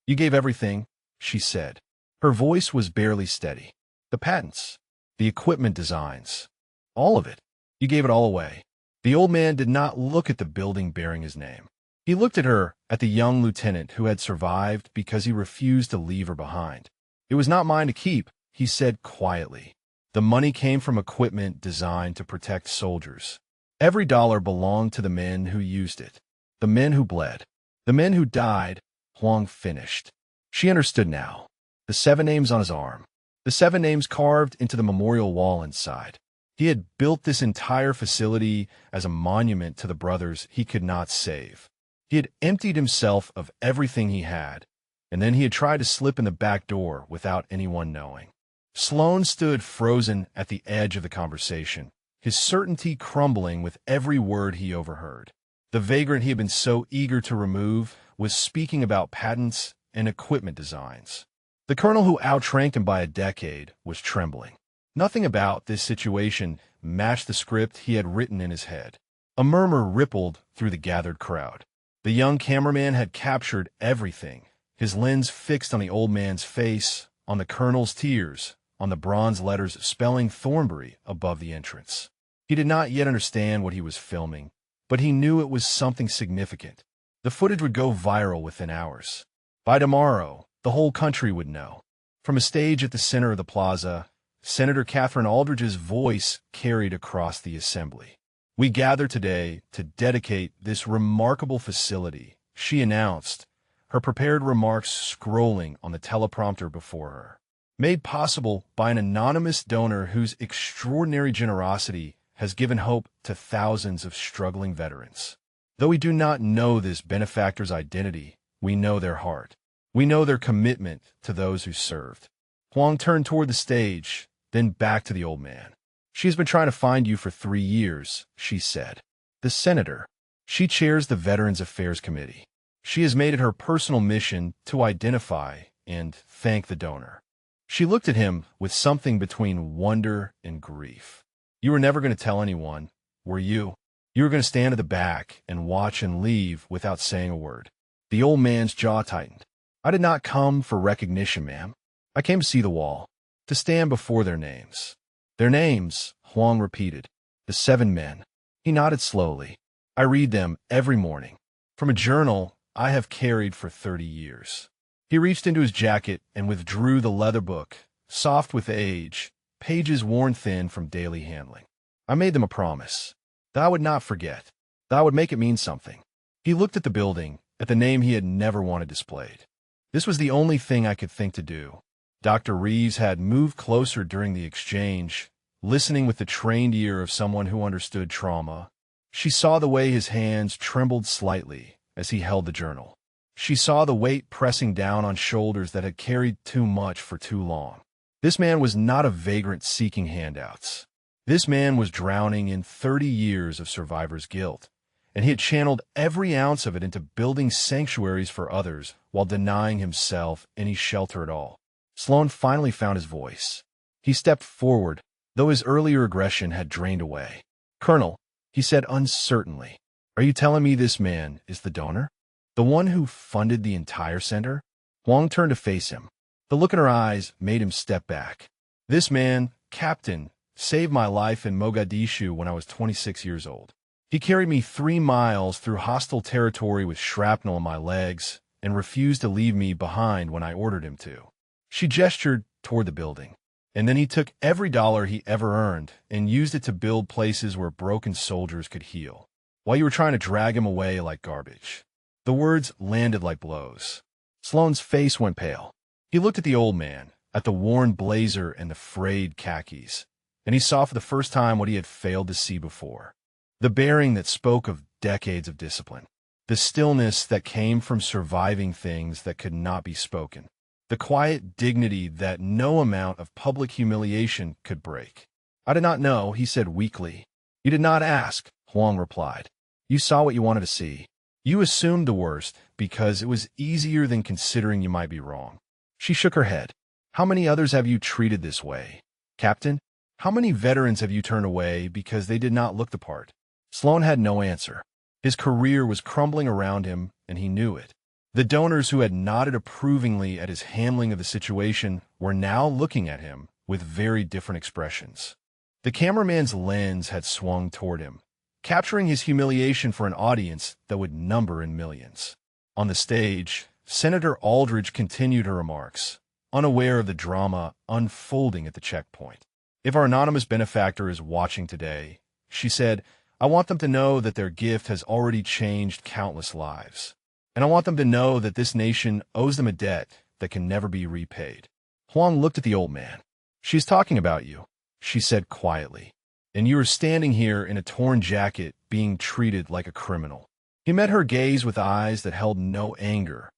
You gave everything, she said. Her voice was barely steady. The patents, the equipment designs, all of it. You gave it all away. The old man did not look at the building bearing his name. He looked at her, at the young lieutenant who had survived because he refused to leave her behind. It was not mine to keep, he said quietly. The money came from equipment designed to protect soldiers. Every dollar belonged to the men who used it, the men who bled, the men who died. Huang finished. She understood now. The 7 names on his arm, the 7 names carved into the memorial wall inside. He had built this entire facility as a monument to the brothers he could not save. He had emptied himself of everything he had, and then he had tried to slip in the back door without anyone knowing. Sloan stood frozen at the edge of the conversation, his certainty crumbling with every word he overheard. The vagrant he had been so eager to remove was speaking about patents and equipment designs. The colonel who outranked him by a decade was trembling. Nothing about this situation matched the script he had written in his head. A murmur rippled through the gathered crowd. The young cameraman had captured everything, his lens fixed on the old man's face, on the colonel's tears, on the bronze letters spelling Thornbury above the entrance. He did not yet understand what he was filming, but he knew it was something significant. The footage would go viral within hours. By tomorrow, the whole country would know. From a stage at the center of the plaza, Senator Catherine Aldridge's voice carried across the assembly. We gather today to dedicate this remarkable facility, she announced, her prepared remarks scrolling on the teleprompter before her. Made possible by an anonymous donor whose extraordinary generosity has given hope to thousands of struggling veterans. Though we do not know this benefactor's identity, we know their heart. We know their commitment to those who served. Huang turned toward the stage, then back to the old man. She has been trying to find you for 3 years, she said. The senator. She chairs the Veterans Affairs Committee. She has made it her personal mission to identify and thank the donor. She looked at him with something between wonder and grief. You were never going to tell anyone, were you? You were going to stand at the back and watch and leave without saying a word. The old man's jaw tightened. I did not come for recognition, ma'am. I came to see the wall, to stand before their names. Their names, Huang repeated. The 7 men. He nodded slowly. I read them every morning. From a journal I have carried for 30 years. He reached into his jacket and withdrew the leather book, soft with age, pages worn thin from daily handling. I made them a promise, that I would not forget, that I would make it mean something. He looked at the building, at the name he had never wanted displayed. This was the only thing I could think to do. Dr. Reeves had moved closer during the exchange, listening with the trained ear of someone who understood trauma. She saw the way his hands trembled slightly as he held the journal. She saw the weight pressing down on shoulders that had carried too much for too long. This man was not a vagrant seeking handouts. This man was drowning in 30 years of survivor's guilt, and he had channeled every ounce of it into building sanctuaries for others while denying himself any shelter at all. Sloan finally found his voice. He stepped forward, though his earlier aggression had drained away. "Colonel," he said uncertainly, "are you telling me this man is the donor? The one who funded the entire center?" Huang turned to face him. The look in her eyes made him step back. "This man, Captain, saved my life in Mogadishu when I was 26 years old. He carried me 3 miles through hostile territory with shrapnel in my legs and refused to leave me behind when I ordered him to." She gestured toward the building. "And then he took every dollar he ever earned and used it to build places where broken soldiers could heal, while you were trying to drag him away like garbage." The words landed like blows. Sloan's face went pale. He looked at the old man, at the worn blazer and the frayed khakis, and he saw for the first time what he had failed to see before. The bearing that spoke of decades of discipline. The stillness that came from surviving things that could not be spoken. The quiet dignity that no amount of public humiliation could break. "I did not know," he said weakly. "You did not ask," Huang replied. "You saw what you wanted to see. You assumed the worst because it was easier than considering you might be wrong." She shook her head. "How many others have you treated this way, Captain? How many veterans have you turned away because they did not look the part?" Sloan had no answer. His career was crumbling around him, and he knew it. The donors who had nodded approvingly at his handling of the situation were now looking at him with very different expressions. The cameraman's lens had swung toward him, capturing his humiliation for an audience that would number in millions. On the stage, Senator Aldridge continued her remarks, unaware of the drama unfolding at the checkpoint. "If our anonymous benefactor is watching today," she said, "I want them to know that their gift has already changed countless lives. And I want them to know that this nation owes them a debt that can never be repaid." Huang looked at the old man. "She's talking about you," she said quietly. "And you are standing here in a torn jacket being treated like a criminal." He met her gaze with eyes that held no anger,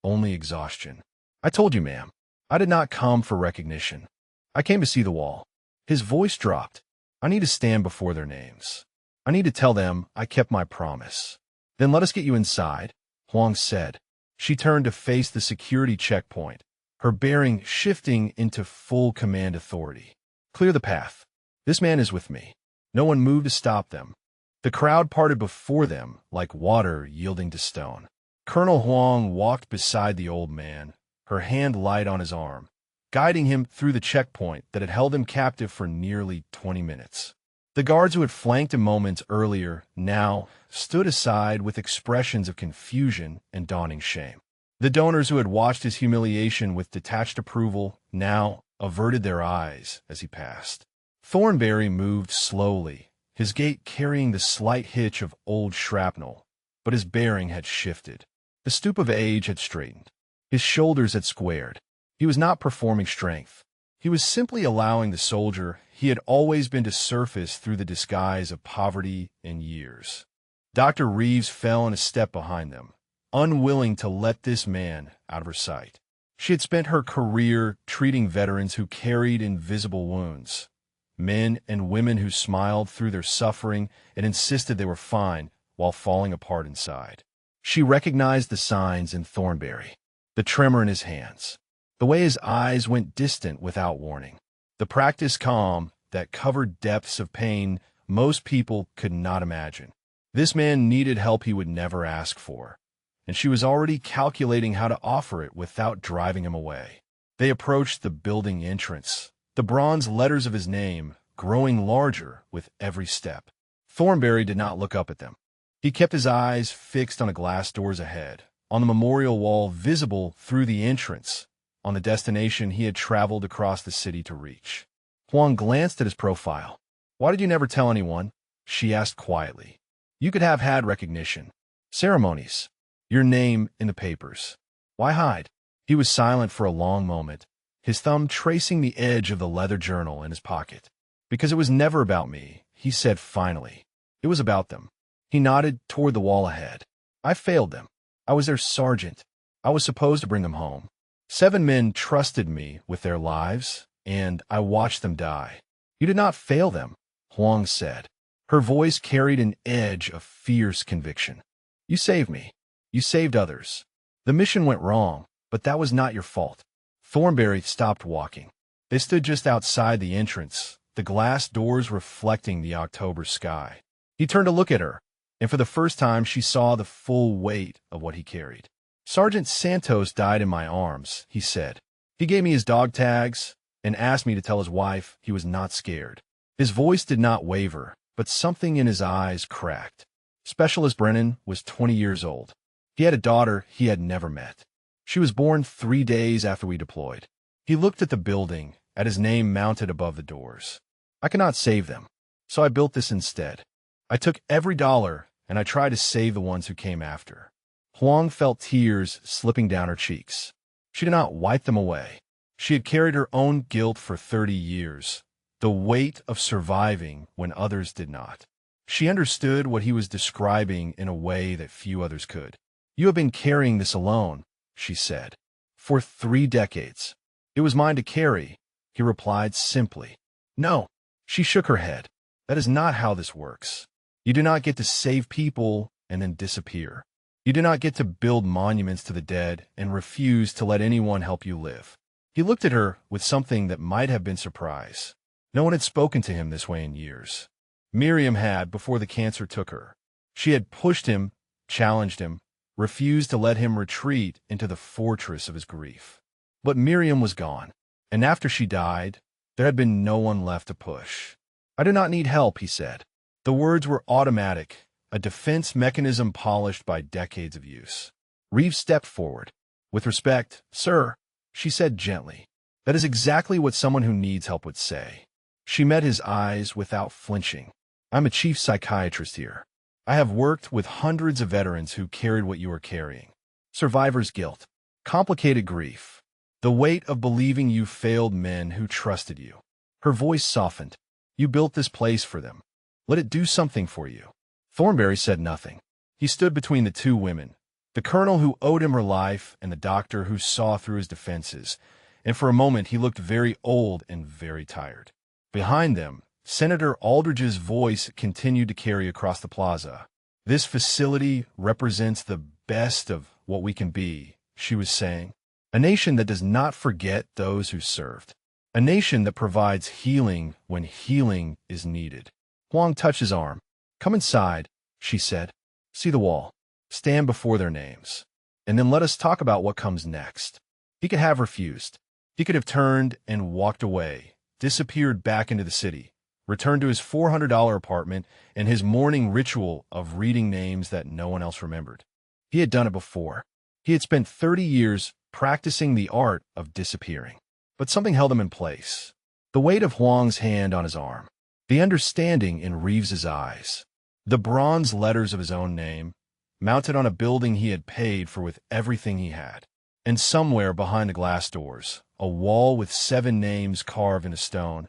only exhaustion. "I told you, ma'am. I did not come for recognition. I came to see the wall." His voice dropped. "I need to stand before their names. I need to tell them I kept my promise." "Then let us get you inside," Huang said. She turned to face the security checkpoint, her bearing shifting into full command authority. "Clear the path. This man is with me." No one moved to stop them. The crowd parted before them like water yielding to stone. Colonel Huang walked beside the old man, her hand light on his arm, guiding him through the checkpoint that had held him captive for nearly 20 minutes. The guards who had flanked him moments earlier now stood aside with expressions of confusion and dawning shame. The donors who had watched his humiliation with detached approval now averted their eyes as he passed. Thornberry moved slowly, his gait carrying the slight hitch of old shrapnel, but his bearing had shifted. The stoop of age had straightened. His shoulders had squared. He was not performing strength. He was simply allowing the soldier he had always been to surface through the disguise of poverty and years. Dr. Reeves fell in a step behind them, unwilling to let this man out of her sight. She had spent her career treating veterans who carried invisible wounds, men and women who smiled through their suffering and insisted they were fine while falling apart inside. She recognized the signs in Thornberry, the tremor in his hands, the way his eyes went distant without warning, the practiced calm that covered depths of pain most people could not imagine. This man needed help he would never ask for, and she was already calculating how to offer it without driving him away. They approached the building entrance, the bronze letters of his name growing larger with every step. Thornberry did not look up at them. He kept his eyes fixed on the glass doors ahead, on the memorial wall visible through the entrance, on the destination he had traveled across the city to reach. Huang glanced at his profile. "Why did you never tell anyone?" she asked quietly. "You could have had recognition, ceremonies, your name in the papers. Why hide?" He was silent for a long moment, his thumb tracing the edge of the leather journal in his pocket. "Because it was never about me," he said finally. "It was about them." He nodded toward the wall ahead. I failed them. I was their sergeant. I was supposed to bring them home. 7 men trusted me with their lives, and I watched them die. You did not fail them, Huang said. Her voice carried an edge of fierce conviction. You saved me. You saved others. The mission went wrong, but that was not your fault. Thornberry stopped walking. They stood just outside the entrance, the glass doors reflecting the October sky. He turned to look at her, and for the first time she saw the full weight of what he carried. Sergeant Santos died in my arms, he said. He gave me his dog tags and asked me to tell his wife he was not scared. His voice did not waver, but something in his eyes cracked. Specialist Brennan was 20 years old. He had a daughter he had never met. She was born 3 days after we deployed. He looked at the building, at his name mounted above the doors. I cannot save them, so I built this instead. I took every dollar, and I tried to save the ones who came after. Huang felt tears slipping down her cheeks. She did not wipe them away. She had carried her own guilt for 30 years, the weight of surviving when others did not. She understood what he was describing in a way that few others could. You have been carrying this alone, she said, for 3 decades. It was mine to carry, he replied simply. No, she shook her head. That is not how this works. You do not get to save people and then disappear. You do not get to build monuments to the dead and refuse to let anyone help you live. He looked at her with something that might have been surprise. No one had spoken to him this way in years. Miriam had before the cancer took her. She had pushed him, challenged him, refused to let him retreat into the fortress of his grief. But Miriam was gone, and after she died, there had been no one left to push. I do not need help, he said. The words were automatic, a defense mechanism polished by decades of use. Reeves stepped forward. With respect, sir, she said gently. That is exactly what someone who needs help would say. She met his eyes without flinching. I'm a chief psychiatrist here. I have worked with hundreds of veterans who carried what you are carrying. Survivor's guilt. Complicated grief. The weight of believing you failed men who trusted you. Her voice softened. You built this place for them. Let it do something for you. Thornberry said nothing. He stood between the 2 women, the colonel who owed him her life and the doctor who saw through his defenses, and for a moment he looked very old and very tired. Behind them, Senator Aldridge's voice continued to carry across the plaza. This facility represents the best of what we can be, she was saying. A nation that does not forget those who served. A nation that provides healing when healing is needed. Huang touched his arm. Come inside, she said. See the wall. Stand before their names. And then let us talk about what comes next. He could have refused. He could have turned and walked away, disappeared back into the city, returned to his $400 apartment and his morning ritual of reading names that no one else remembered. He had done it before. He had spent 30 years practicing the art of disappearing. But something held him in place. The weight of Huang's hand on his arm. The understanding in Reeves's eyes. The bronze letters of his own name, mounted on a building he had paid for with everything he had. And somewhere behind the glass doors, a wall with 7 names carved in a stone,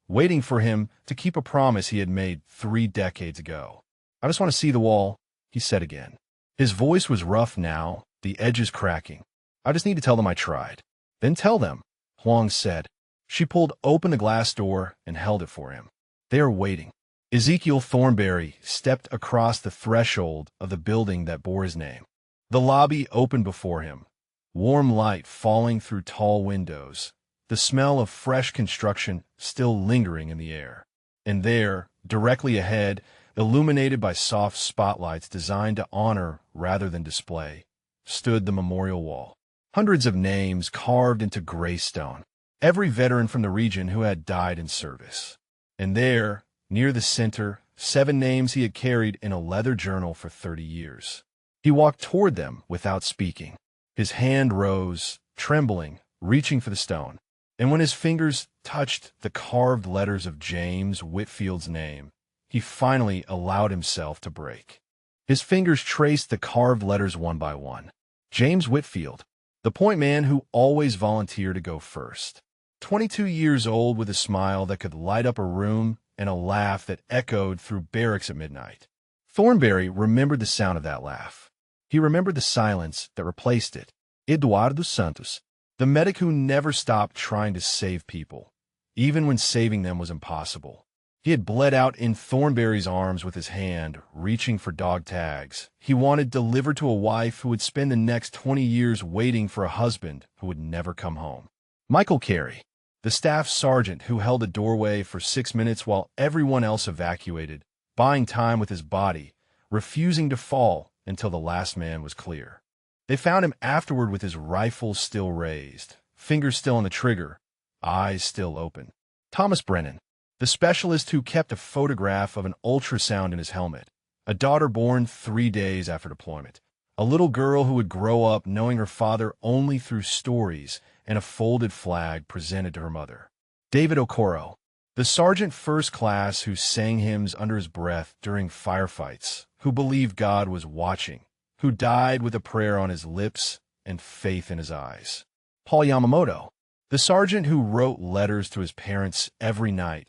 waiting for him to keep a promise he had made 3 decades ago. I just want to see the wall, he said again. His voice was rough now, the edges cracking. I just need to tell them I tried. Then tell them, Huang said. She pulled open the glass door and held it for him. They are waiting. Ezekiel Thornberry stepped across the threshold of the building that bore his name. The lobby opened before him, warm light falling through tall windows, the smell of fresh construction still lingering in the air. And there, directly ahead, illuminated by soft spotlights designed to honor rather than display, stood the memorial wall. Hundreds of names carved into gray stone, every veteran from the region who had died in service. And there, near the center, 7 names he had carried in a leather journal for 30 years. He walked toward them without speaking. His hand rose, trembling, reaching for the stone. And when his fingers touched the carved letters of James Whitfield's name, he finally allowed himself to break. His fingers traced the carved letters one by one. James Whitfield, the point man who always volunteered to go first. 22 years old with a smile that could light up a room and a laugh that echoed through barracks at midnight. Thornberry remembered the sound of that laugh. He remembered the silence that replaced it. Eduardo Santos, the medic who never stopped trying to save people, even when saving them was impossible. He had bled out in Thornberry's arms with his hand, reaching for dog tags he wanted delivered to a wife who would spend the next 20 years waiting for a husband who would never come home. Michael Carey, the staff sergeant who held a doorway for 6 minutes while everyone else evacuated, buying time with his body, refusing to fall until the last man was clear. They found him afterward with his rifle still raised, fingers still on the trigger, eyes still open. Thomas Brennan, the specialist who kept a photograph of an ultrasound in his helmet, a daughter born 3 days after deployment, a little girl who would grow up knowing her father only through stories and a folded flag presented to her mother. David Okoro, the sergeant first class who sang hymns under his breath during firefights, who believed God was watching, who died with a prayer on his lips and faith in his eyes. Paul Yamamoto, the sergeant who wrote letters to his parents every night,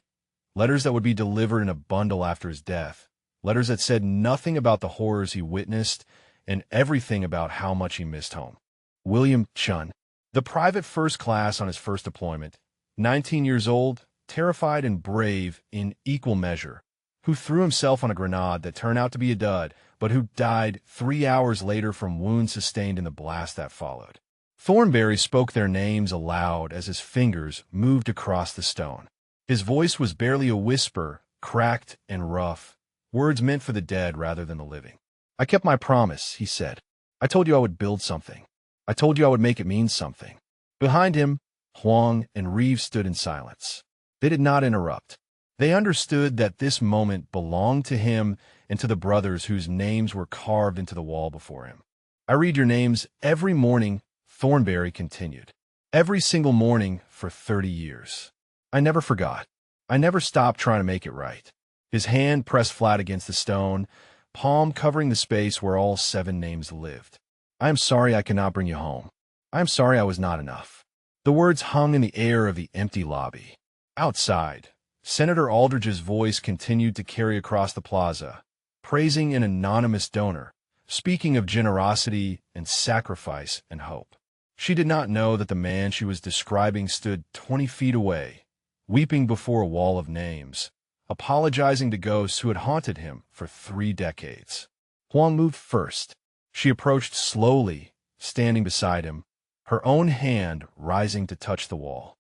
letters that would be delivered in a bundle after his death, letters that said nothing about the horrors he witnessed and everything about how much he missed home. William Chun, the private first class on his first deployment, 19 years old, terrified and brave in equal measure, who threw himself on a grenade that turned out to be a dud, but who died 3 hours later from wounds sustained in the blast that followed. Thornberry spoke their names aloud as his fingers moved across the stone. His voice was barely a whisper, cracked and rough, words meant for the dead rather than the living. I kept my promise, he said. I told you I would build something. I told you I would make it mean something. Behind him, Huang and Reeves stood in silence. They did not interrupt. They understood that this moment belonged to him and to the brothers whose names were carved into the wall before him. I read your names every morning, Thornberry continued. Every single morning for 30 years. I never forgot. I never stopped trying to make it right. His hand pressed flat against the stone, palm covering the space where all 7 names lived. I am sorry I cannot bring you home. I am sorry I was not enough. The words hung in the air of the empty lobby. Outside, Senator Aldridge's voice continued to carry across the plaza, praising an anonymous donor, speaking of generosity and sacrifice and hope. She did not know that the man she was describing stood 20 feet away, weeping before a wall of names, apologizing to ghosts who had haunted him for 3 decades. Huang moved first. She approached slowly, standing beside him, her own hand rising to touch the wall.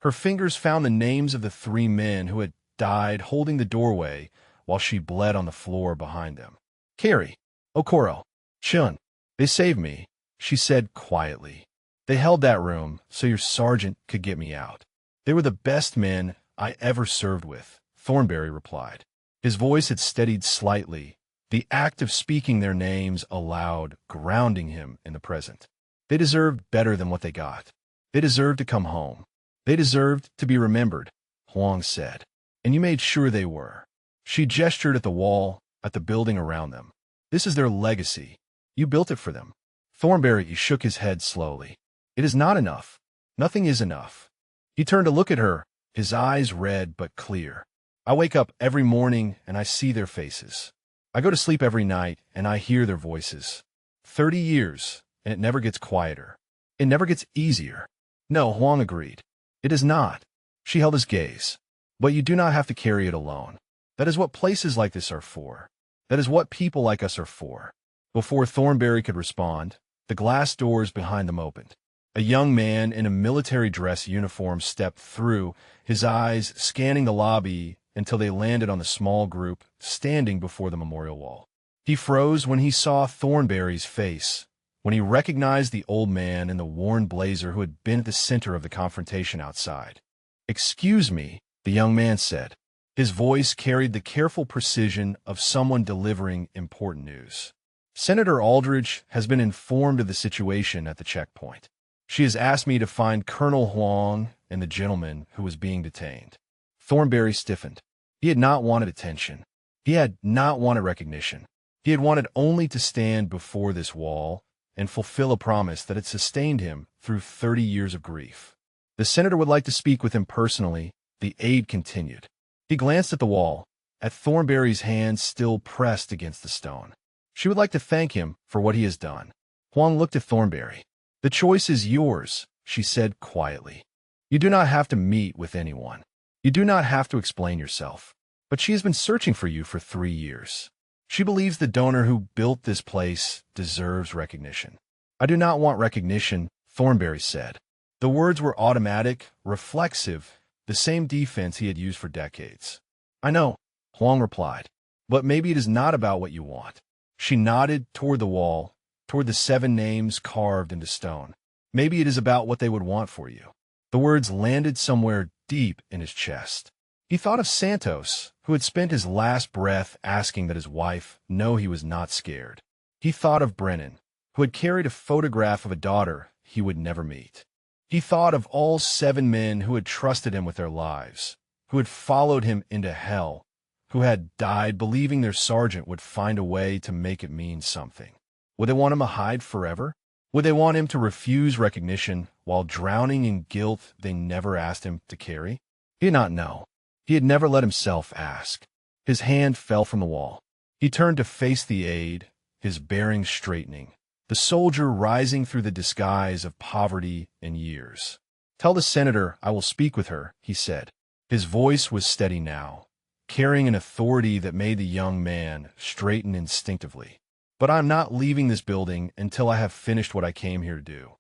Her fingers found the names of the 3 men who had died holding the doorway while she bled on the floor behind them. Carey, Okoro, Chun, they saved me, she said quietly. They held that room so your sergeant could get me out. They were the best men I ever served with, Thornberry replied. His voice had steadied slightly, the act of speaking their names aloud grounding him in the present. They deserved better than what they got. They deserved to come home. They deserved to be remembered, Huang said. And you made sure they were. She gestured at the wall, at the building around them. This is their legacy. You built it for them. Thornberry shook his head slowly. It is not enough. Nothing is enough. He turned to look at her, his eyes red but clear. I wake up every morning and I see their faces. I go to sleep every night and I hear their voices. 30 years, and it never gets quieter. It never gets easier. No, Huang agreed. It is not. She held his gaze. But you do not have to carry it alone. That is what places like this are for. That is what people like us are for. Before Thornberry could respond, the glass doors behind them opened. A young man in a military dress uniform stepped through, his eyes scanning the lobby until they landed on the small group standing before the memorial wall. He froze when he saw Thornberry's face, when he recognized the old man in the worn blazer who had been at the center of the confrontation outside. "Excuse me," the young man said. His voice carried the careful precision of someone delivering important news. "Senator Aldridge has been informed of the situation at the checkpoint. She has asked me to find Colonel Huang and the gentleman who was being detained." Thornberry stiffened. He had not wanted attention. He had not wanted recognition. He had wanted only to stand before this wall and fulfill a promise that had sustained him through 30 years of grief. "The senator would like to speak with him personally," the aide continued. He glanced at the wall, at Thornberry's hand still pressed against the stone. She would like to thank him for what he has done. Huang looked at Thornberry. The choice is yours, she said quietly. You do not have to meet with anyone. You do not have to explain yourself. But she has been searching for you for 3 years. She believes the donor who built this place deserves recognition. I do not want recognition, Thornberry said. The words were automatic, reflexive, the same defense he had used for decades. I know, Huang replied, but maybe it is not about what you want. She nodded toward the wall, toward the 7 names carved into stone. Maybe it is about what they would want for you. The words landed somewhere deep in his chest. He thought of Santos, who had spent his last breath asking that his wife know he was not scared. He thought of Brennan, who had carried a photograph of a daughter he would never meet. He thought of all 7 men who had trusted him with their lives, who had followed him into hell, who had died believing their sergeant would find a way to make it mean something. Would they want him to hide forever? Would they want him to refuse recognition while drowning in guilt they never asked him to carry? He did not know. He had never let himself ask. His hand fell from the wall. He turned to face the aide, his bearings straightening, the soldier rising through the disguise of poverty and years. Tell the senator I will speak with her, he said. His voice was steady now, carrying an authority that made the young man straighten instinctively. But I am not leaving this building until I have finished what I came here to do.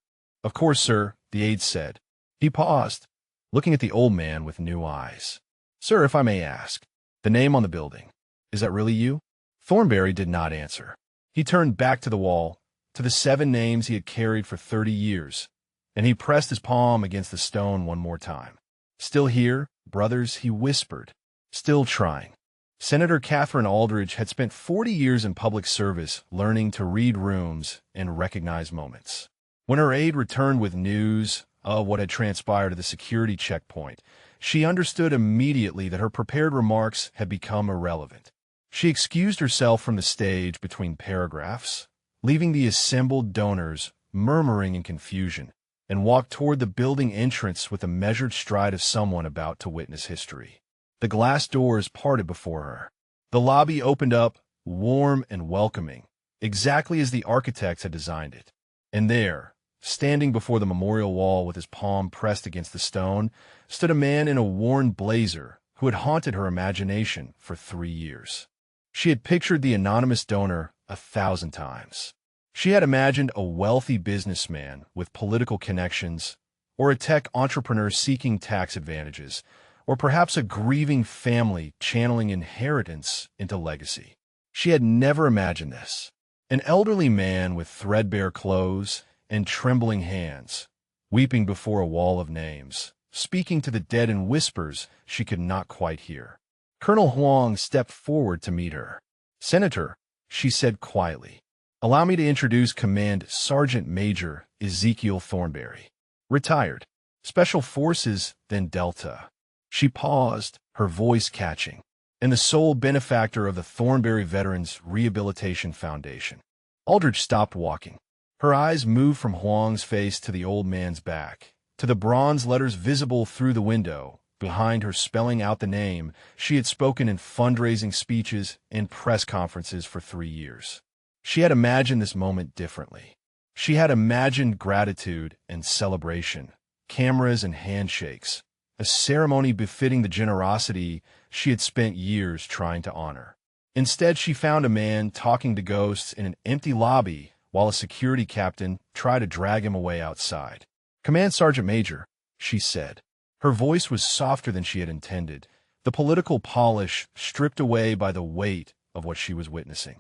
Of course, sir, the aide said. He paused, looking at the old man with new eyes. Sir, if I may ask, the name on the building, is that really you? Thornberry did not answer. He turned back to the wall, to the 7 names he had carried for 30 years, and he pressed his palm against the stone one more time. Still here, brothers, he whispered, still trying. Senator Catherine Aldridge had spent 40 years in public service learning to read rooms and recognize moments. When her aide returned with news of what had transpired at the security checkpoint, she understood immediately that her prepared remarks had become irrelevant. She excused herself from the stage between paragraphs, leaving the assembled donors murmuring in confusion, and walked toward the building entrance with the measured stride of someone about to witness history. The glass doors parted before her. The lobby opened up, warm and welcoming, exactly as the architects had designed it. And there, standing before the memorial wall with his palm pressed against the stone, stood a man in a worn blazer who had haunted her imagination for 3 years. She had pictured the anonymous donor 1,000 times. She had imagined a wealthy businessman with political connections, or a tech entrepreneur seeking tax advantages, or perhaps a grieving family channeling inheritance into legacy. She had never imagined this. An elderly man with threadbare clothes and trembling hands, weeping before a wall of names, speaking to the dead in whispers she could not quite hear. Colonel Huang stepped forward to meet her. Senator, she said quietly, allow me to introduce Command Sergeant Major Ezekiel Thornberry. Retired. Special Forces, then Delta. She paused, her voice catching, and the sole benefactor of the Thornberry Veterans Rehabilitation Foundation. Aldridge stopped walking. Her eyes moved from Huang's face to the old man's back, to the bronze letters visible through the window, behind her spelling out the name she had spoken in fundraising speeches and press conferences for 3 years. She had imagined this moment differently. She had imagined gratitude and celebration, cameras and handshakes, a ceremony befitting the generosity she had spent years trying to honor. Instead, she found a man talking to ghosts in an empty lobby while a security captain tried to drag him away outside. Command Sergeant Major, she said. Her voice was softer than she had intended, the political polish stripped away by the weight of what she was witnessing.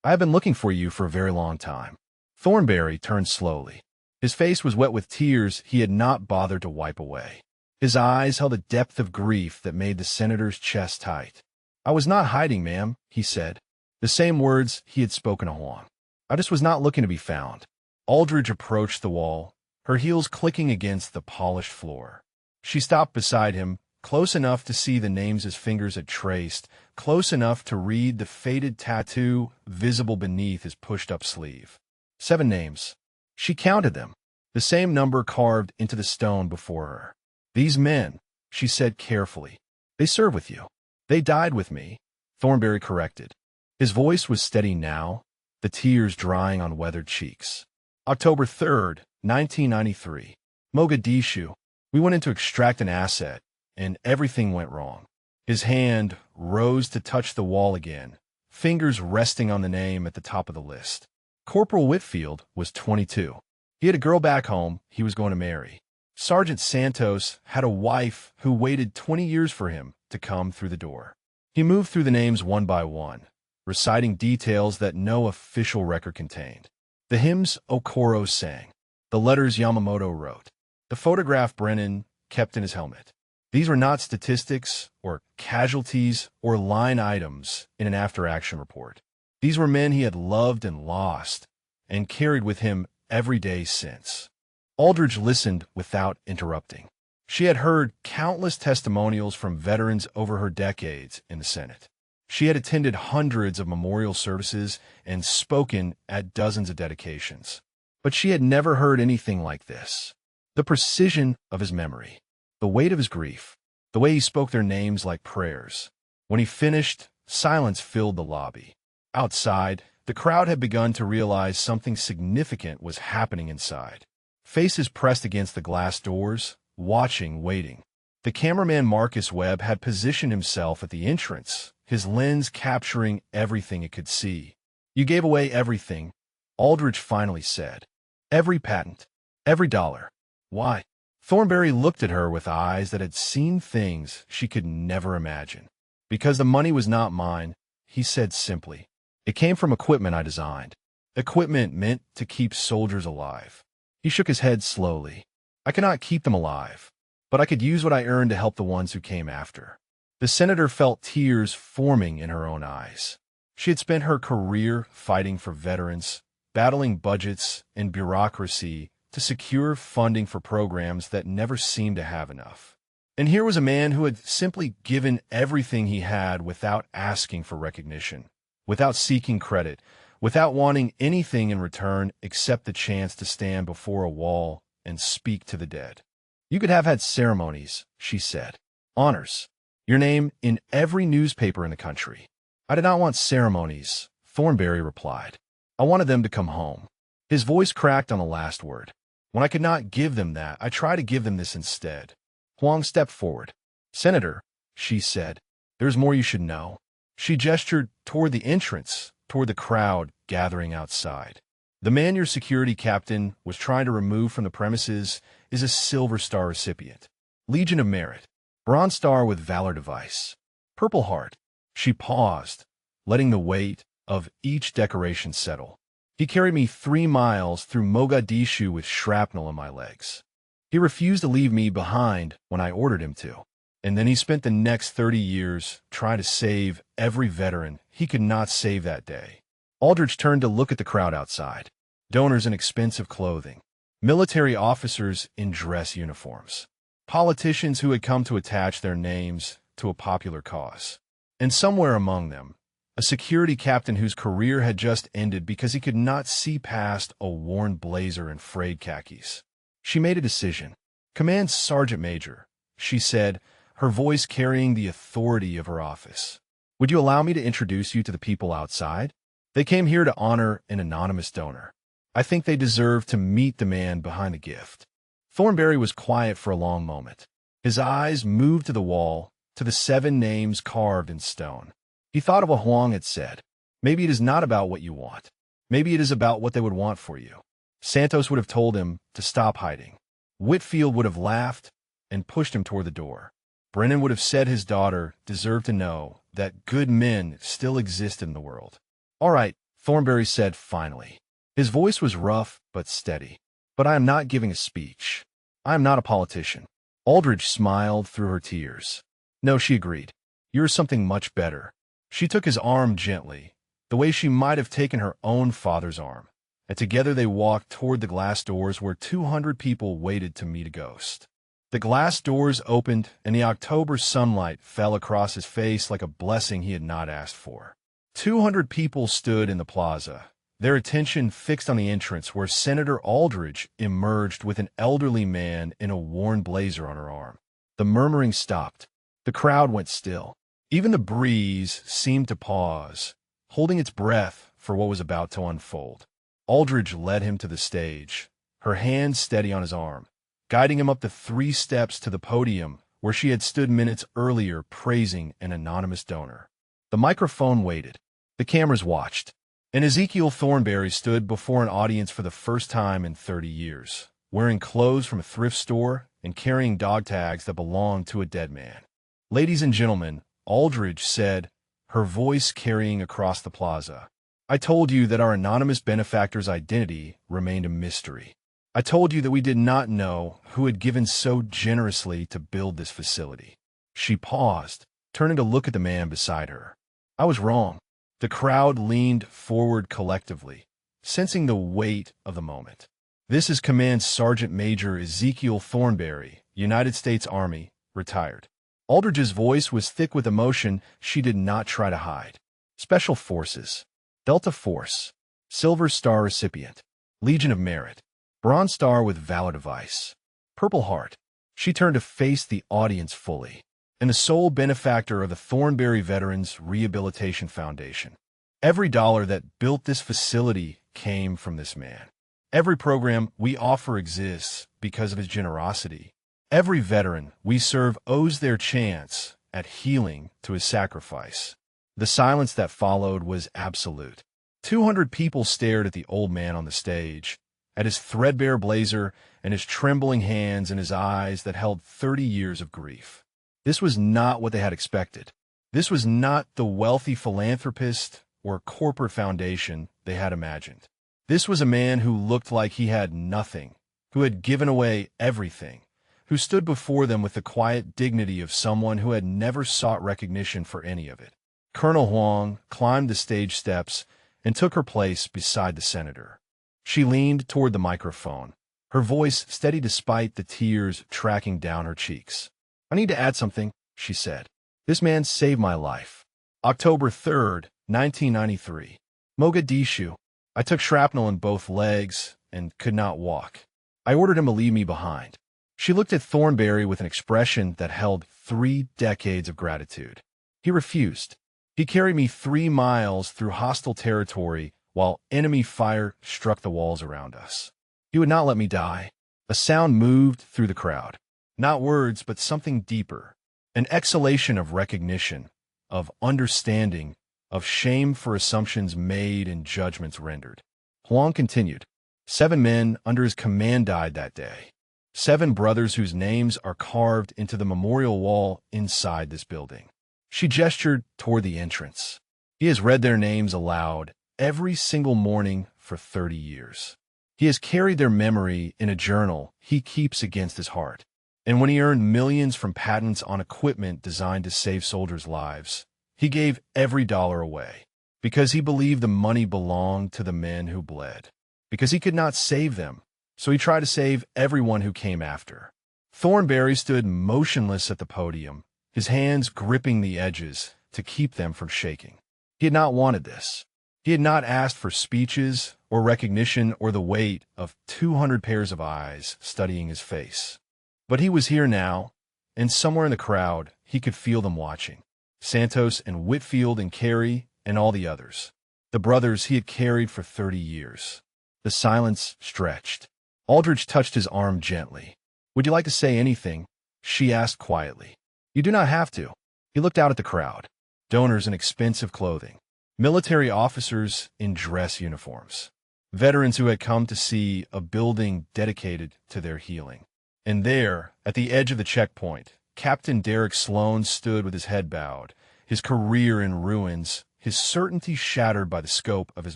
I have been looking for you for a very long time. Thornberry turned slowly. His face was wet with tears he had not bothered to wipe away. His eyes held a depth of grief that made the senator's chest tight. I was not hiding, ma'am, he said, the same words he had spoken to Huang. I just was not looking to be found. Aldridge approached the wall, her heels clicking against the polished floor. She stopped beside him, close enough to see the names his fingers had traced, close enough to read the faded tattoo visible beneath his pushed-up sleeve. 7 names. She counted them, the same number carved into the stone before her. These men, she said carefully, they serve with you. They died with me. Thornberry corrected. His voice was steady now, the tears drying on weathered cheeks. October 3rd, 1993. Mogadishu. We went in to extract an asset, and everything went wrong. His hand rose to touch the wall again, fingers resting on the name at the top of the list. Corporal Whitfield was 22. He had a girl back home he was going to marry. Sergeant Santos had a wife who waited 20 years for him to come through the door. He moved through the names one by one, reciting details that no official record contained. The hymns Okoro sang, the letters Yamamoto wrote, the photograph Brennan kept in his helmet. These were not statistics or casualties or line items in an after-action report. These were men he had loved and lost and carried with him every day since. Aldridge listened without interrupting. She had heard countless testimonials from veterans over her decades in the Senate. She had attended hundreds of memorial services and spoken at dozens of dedications. But she had never heard anything like this. The precision of his memory, the weight of his grief, the way he spoke their names like prayers. When he finished, silence filled the lobby. Outside, the crowd had begun to realize something significant was happening inside. Faces pressed against the glass doors, watching, waiting. The cameraman Marcus Webb had positioned himself at the entrance, his lens capturing everything it could see. You gave away everything, Aldridge finally said. Every patent, every dollar. Why? Thornberry looked at her with eyes that had seen things she could never imagine. Because the money was not mine, he said simply. It came from equipment I designed. Equipment meant to keep soldiers alive. He shook his head slowly. I cannot keep them alive, but I could use what I earned to help the ones who came after. The senator felt tears forming in her own eyes. She had spent her career fighting for veterans, battling budgets and bureaucracy to secure funding for programs that never seemed to have enough. And here was a man who had simply given everything he had without asking for recognition, without seeking credit, without wanting anything in return except the chance to stand before a wall and speak to the dead. You could have had ceremonies, she said. Honors. Your name in every newspaper in the country. I did not want ceremonies, Thornberry replied. I wanted them to come home. His voice cracked on the last word. When I could not give them that, I tried to give them this instead. Huang stepped forward. Senator, she said, there's more you should know. She gestured toward the entrance, toward the crowd gathering outside. The man your security captain was trying to remove from the premises is a Silver Star recipient. Legion of Merit. Bronze Star with Valor Device. Purple Heart. She paused, letting the weight of each decoration settle. He carried me 3 miles through Mogadishu with shrapnel in my legs. He refused to leave me behind when I ordered him to. And then he spent the next 30 years trying to save every veteran he could not save that day. Aldridge turned to look at the crowd outside. Donors in expensive clothing. Military officers in dress uniforms. Politicians who had come to attach their names to a popular cause. And somewhere among them, a security captain whose career had just ended because he could not see past a worn blazer and frayed khakis. She made a decision. Command Sergeant Major, she said, her voice carrying the authority of her office. Would you allow me to introduce you to the people outside? They came here to honor an anonymous donor. I think they deserve to meet the man behind the gift. Thornberry was quiet for a long moment. His eyes moved to the wall, to the 7 names carved in stone. He thought of what Huang had said. Maybe it is not about what you want. Maybe it is about what they would want for you. Santos would have told him to stop hiding. Whitfield would have laughed and pushed him toward the door. Brennan would have said his daughter deserved to know that good men still existed in the world. All right, Thornberry said finally. His voice was rough but steady. But I am not giving a speech. I am not a politician. Aldridge smiled through her tears. No, she agreed. You're something much better. She took his arm gently, the way she might have taken her own father's arm, and together they walked toward the glass doors where 200 people waited to meet a ghost. The glass doors opened, and the October sunlight fell across his face like a blessing he had not asked for. 200 people stood in the plaza, their attention fixed on the entrance where Senator Aldridge emerged with an elderly man in a worn blazer on her arm. The murmuring stopped. The crowd went still. Even the breeze seemed to pause, holding its breath for what was about to unfold. Aldridge led him to the stage, her hand steady on his arm, guiding him up the 3 steps to the podium where she had stood minutes earlier praising an anonymous donor. The microphone waited. The cameras watched. And Ezekiel Thornberry stood before an audience for the first time in 30 years, wearing clothes from a thrift store and carrying dog tags that belonged to a dead man. "Ladies and gentlemen," Aldridge said, her voice carrying across the plaza, "I told you that our anonymous benefactor's identity remained a mystery. I told you that we did not know who had given so generously to build this facility." She paused, turning to look at the man beside her. "I was wrong." The crowd leaned forward collectively, sensing the weight of the moment. "This is Command Sergeant Major Ezekiel Thornberry, United States Army, retired." Aldridge's voice was thick with emotion she did not try to hide. "Special Forces, Delta Force, Silver Star recipient, Legion of Merit, Bronze Star with Valor Device, Purple Heart." She turned to face the audience fully. "And the sole benefactor of the Thornberry Veterans Rehabilitation Foundation. Every dollar that built this facility came from this man. Every program we offer exists because of his generosity. Every veteran we serve owes their chance at healing to his sacrifice." The silence that followed was absolute. 200 people stared at the old man on the stage, at his threadbare blazer and his trembling hands and his eyes that held 30 years of grief. This was not what they had expected. This was not the wealthy philanthropist or corporate foundation they had imagined. This was a man who looked like he had nothing, who had given away everything, who stood before them with the quiet dignity of someone who had never sought recognition for any of it. Colonel Huang climbed the stage steps and took her place beside the senator. She leaned toward the microphone, her voice steady despite the tears tracking down her cheeks. "I need to add something," she said. "This man saved my life. October 3rd, 1993. Mogadishu. I took shrapnel in both legs and could not walk. I ordered him to leave me behind." She looked at Thornberry with an expression that held 3 decades of gratitude. "He refused. He carried me 3 miles through hostile territory while enemy fire struck the walls around us. He would not let me die." A sound moved through the crowd. Not words, but something deeper. An exhalation of recognition, of understanding, of shame for assumptions made and judgments rendered. Huang continued. 7 men under his command died that day. 7 brothers whose names are carved into the memorial wall inside this building. She gestured toward the entrance. He has read their names aloud every single morning for 30 years. He has carried their memory in a journal he keeps against his heart. And when he earned millions from patents on equipment designed to save soldiers' lives, he gave every dollar away, because he believed the money belonged to the men who bled, because he could not save them, so he tried to save everyone who came after. Thornberry stood motionless at the podium, his hands gripping the edges to keep them from shaking. He had not wanted this. He had not asked for speeches or recognition or the weight of 200 pairs of eyes studying his face. But he was here now, and somewhere in the crowd, he could feel them watching. Santos and Whitfield and Carey and all the others. The brothers he had carried for 30 years. The silence stretched. Aldridge touched his arm gently. "Would you like to say anything?" she asked quietly. "You do not have to." He looked out at the crowd. Donors in expensive clothing. Military officers in dress uniforms. Veterans who had come to see a building dedicated to their healing. And there, at the edge of the checkpoint, Captain Derek Sloan stood with his head bowed, his career in ruins, his certainty shattered by the scope of his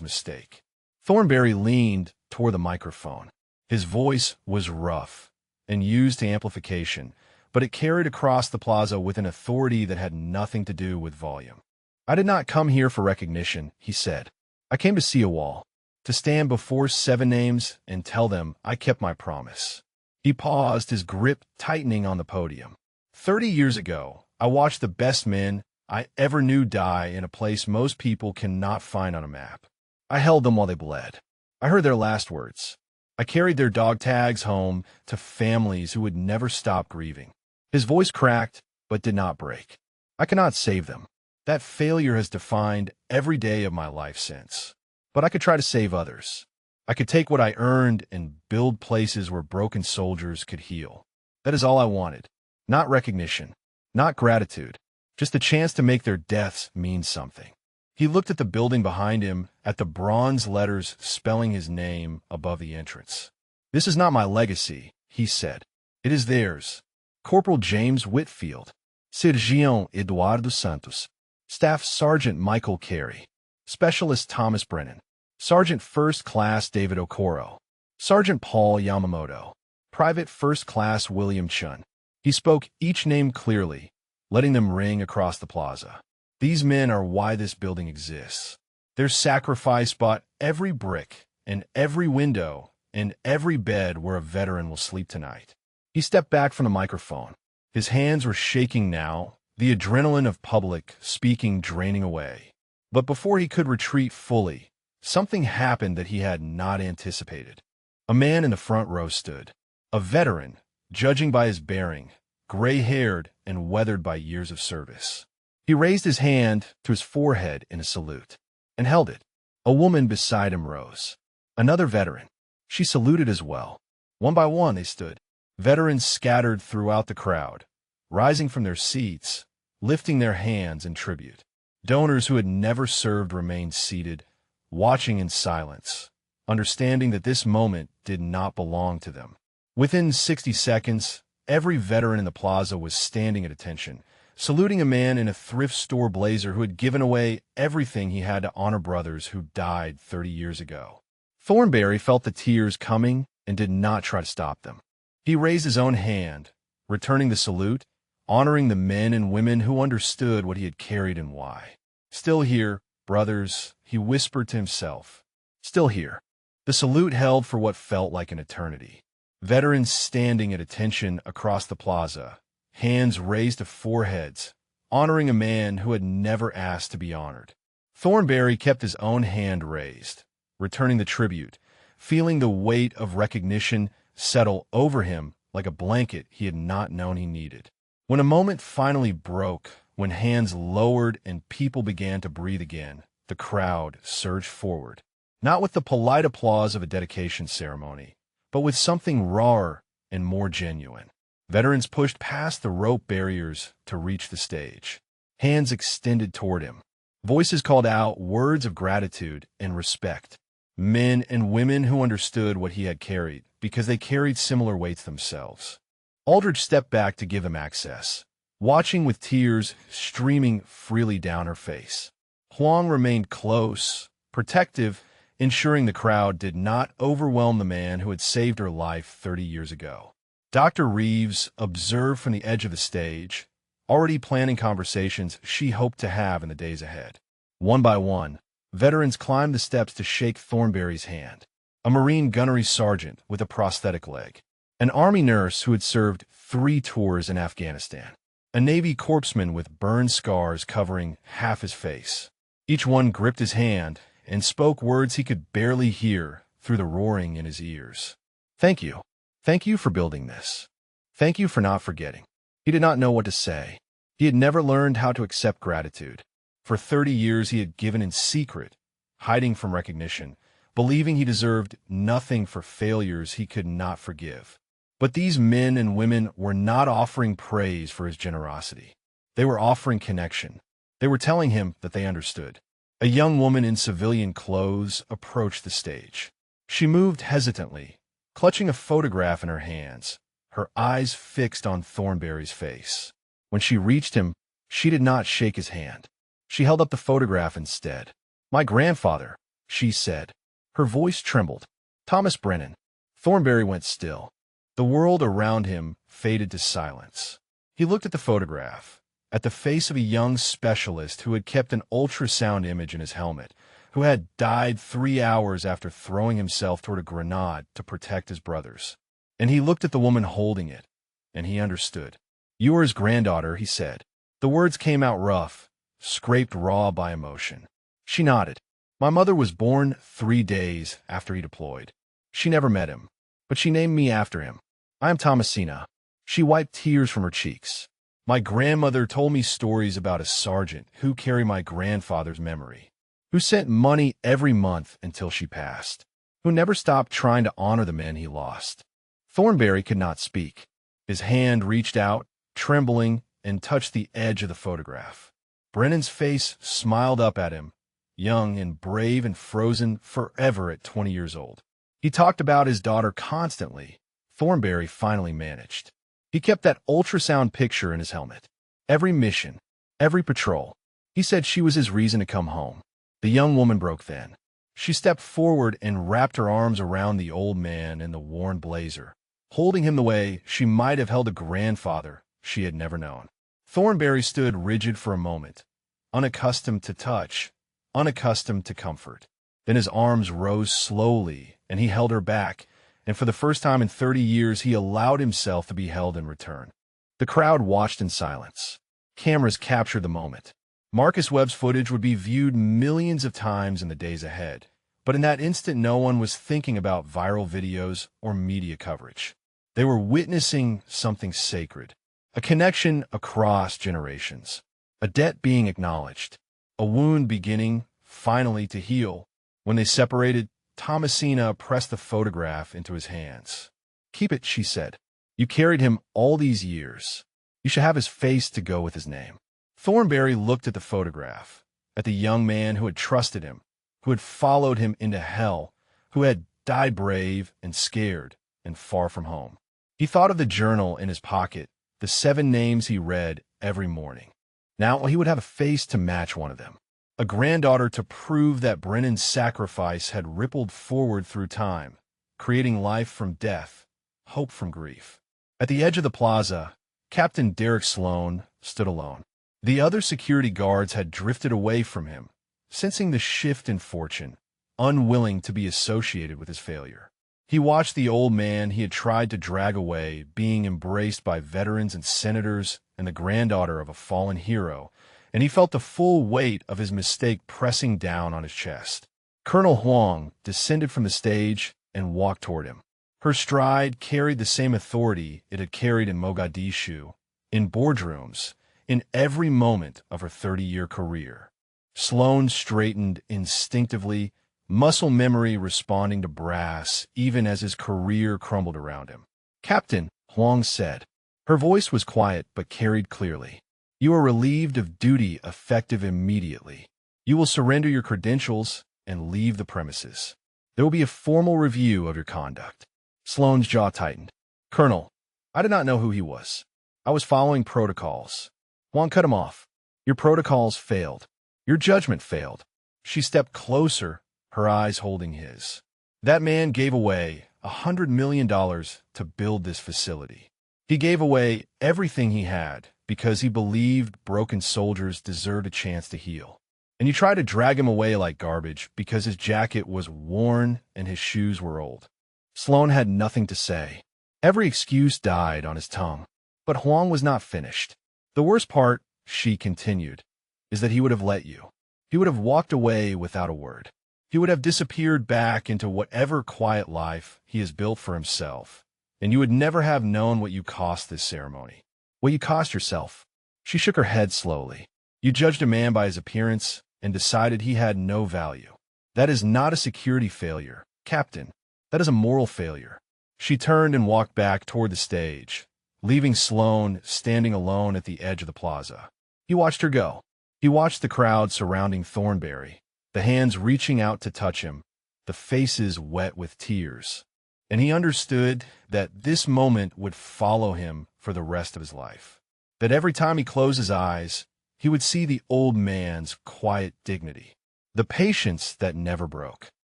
mistake. Thornberry leaned toward the microphone. His voice was rough and used to amplification, but it carried across the plaza with an authority that had nothing to do with volume. "I did not come here for recognition," he said. "I came to see you all, to stand before 7 names and tell them I kept my promise." He paused, his grip tightening on the podium. 30 years ago, I watched the best men I ever knew die in a place most people cannot find on a map. I held them while they bled. I heard their last words. I carried their dog tags home to families who would never stop grieving. His voice cracked, but did not break. I cannot save them. That failure has defined every day of my life since. But I could try to save others. I could take what I earned and build places where broken soldiers could heal. That is all I wanted. Not recognition, not gratitude, just the chance to make their deaths mean something. He looked at the building behind him, at the bronze letters spelling his name above the entrance. This is not my legacy, he said. It is theirs. Corporal James Whitfield, Sergeant Eduardo Santos, Staff Sergeant Michael Carey, Specialist Thomas Brennan, Sergeant First Class David Okoro, Sergeant Paul Yamamoto, Private First Class William Chun. He spoke each name clearly, letting them ring across the plaza. These men are why this building exists. Their sacrifice bought every brick and every window and every bed where a veteran will sleep tonight. He stepped back from the microphone. His hands were shaking now, the adrenaline of public speaking draining away. But before he could retreat fully, something happened that he had not anticipated. A man in the front row stood. A veteran, judging by his bearing, gray-haired and weathered by years of service. He raised his hand to his forehead in a salute, and held it. A woman beside him rose. Another veteran. She saluted as well. One by one they stood. Veterans scattered throughout the crowd, rising from their seats, lifting their hands in tribute. Donors who had never served remained seated, watching in silence, understanding that this moment did not belong to them. Within 60 seconds, every veteran in the plaza was standing at attention, saluting a man in a thrift store blazer who had given away everything he had to honor brothers who died 30 years ago. Thornberry felt the tears coming and did not try to stop them. He raised his own hand, returning the salute, honoring the men and women who understood what he had carried and why. Still here, brothers, he whispered to himself. Still here. The salute held for what felt like an eternity. Veterans standing at attention across the plaza, hands raised to foreheads, honoring a man who had never asked to be honored. Thornberry kept his own hand raised, returning the tribute, feeling the weight of recognition settle over him like a blanket he had not known he needed. When a moment finally broke, when hands lowered and people began to breathe again, the crowd surged forward, not with the polite applause of a dedication ceremony, but with something rawer and more genuine. Veterans pushed past the rope barriers to reach the stage. Hands extended toward him. Voices called out words of gratitude and respect. Men and women who understood what he had carried because they carried similar weights themselves. Aldridge stepped back to give him access, watching with tears streaming freely down her face. Huang remained close, protective, ensuring the crowd did not overwhelm the man who had saved her life 30 years ago. Dr. Reeves observed from the edge of the stage, already planning conversations she hoped to have in the days ahead. One by one, veterans climbed the steps to shake Thornberry's hand. A Marine gunnery sergeant with a prosthetic leg. An Army nurse who had served 3 tours in Afghanistan. A Navy corpsman with burn scars covering half his face. Each one gripped his hand and spoke words he could barely hear through the roaring in his ears. Thank you. Thank you for building this. Thank you for not forgetting. He did not know what to say. He had never learned how to accept gratitude. For 30 years he had given in secret, hiding from recognition, believing he deserved nothing for failures he could not forgive. But these men and women were not offering praise for his generosity. They were offering connection. They were telling him that they understood. A young woman in civilian clothes approached the stage. She moved hesitantly, clutching a photograph in her hands, her eyes fixed on Thornberry's face. When she reached him, she did not shake his hand. She held up the photograph instead. "My grandfather," she said. Her voice trembled. "Thomas Brennan." Thornberry went still. The world around him faded to silence. He looked at the photograph, at the face of a young specialist who had kept an ultrasound image in his helmet, who had died 3 hours after throwing himself toward a grenade to protect his brothers. And he looked at the woman holding it, and he understood. "You are his granddaughter," he said. The words came out rough, scraped raw by emotion. She nodded. "My mother was born 3 days after he deployed. She never met him, but she named me after him. I am Thomasina." She wiped tears from her cheeks. My grandmother told me stories about a sergeant who carried my grandfather's memory, who sent money every month until she passed, who never stopped trying to honor the men he lost. Thornberry could not speak. His hand reached out, trembling, and touched the edge of the photograph. Brennan's face smiled up at him, young and brave and frozen forever at 20 years old. He talked about his daughter constantly. Thornberry finally managed. He kept that ultrasound picture in his helmet. Every mission, every patrol. He said she was his reason to come home. The young woman broke then. She stepped forward and wrapped her arms around the old man in the worn blazer, holding him the way she might have held a grandfather she had never known. Thornberry stood rigid for a moment, unaccustomed to touch, unaccustomed to comfort. Then his arms rose slowly, and he held her back, and for the first time in 30 years he allowed himself to be held in return. The crowd watched in silence. Cameras captured the moment. Marcus Webb's footage would be viewed millions of times in the days ahead, but in that instant no one was thinking about viral videos or media coverage. They were witnessing something sacred, a connection across generations, a debt being acknowledged, a wound beginning, finally, to heal. When they separated, Thomasina pressed the photograph into his hands. "Keep it," she said. "You carried him all these years. You should have his face to go with his name." Thornberry looked at the photograph, at the young man who had trusted him, who had followed him into hell, who had died brave and scared and far from home. He thought of the journal in his pocket, the 7 names he read every morning. Now he would have a face to match one of them, a granddaughter to prove that Brennan's sacrifice had rippled forward through time, creating life from death, hope from grief. At the edge of the plaza, Captain Derek Sloan stood alone. The other security guards had drifted away from him, sensing the shift in fortune, unwilling to be associated with his failure. He watched the old man he had tried to drag away being embraced by veterans and senators and the granddaughter of a fallen hero, and he felt the full weight of his mistake pressing down on his chest. Colonel Huang descended from the stage and walked toward him. Her stride carried the same authority it had carried in Mogadishu, in boardrooms, in every moment of her 30-year career. Sloan straightened instinctively, muscle memory responding to brass even as his career crumbled around him. "Captain," Huang said. Her voice was quiet but carried clearly. "You are relieved of duty effective immediately. You will surrender your credentials and leave the premises. There will be a formal review of your conduct." Sloan's jaw tightened. "Colonel, I did not know who he was. I was following protocols." Huang cut him off. "Your protocols failed. Your judgment failed." She stepped closer, her eyes holding his. "That man gave away $100 million to build this facility. He gave away everything he had because he believed broken soldiers deserved a chance to heal. And you try to drag him away like garbage because his jacket was worn and his shoes were old." Sloan had nothing to say. Every excuse died on his tongue. But Huang was not finished. "The worst part," she continued, "is that he would have let you. He would have walked away without a word. He would have disappeared back into whatever quiet life he has built for himself, and you would never have known what you cost this ceremony, what you cost yourself." She shook her head slowly. "You judged a man by his appearance and decided he had no value. That is not a security failure, Captain. That is a moral failure." She turned and walked back toward the stage, leaving Sloan standing alone at the edge of the plaza. He watched her go. He watched the crowd surrounding Thornberry, the hands reaching out to touch him, the faces wet with tears. And he understood that this moment would follow him for the rest of his life. That every time he closed his eyes, he would see the old man's quiet dignity, the patience that never broke,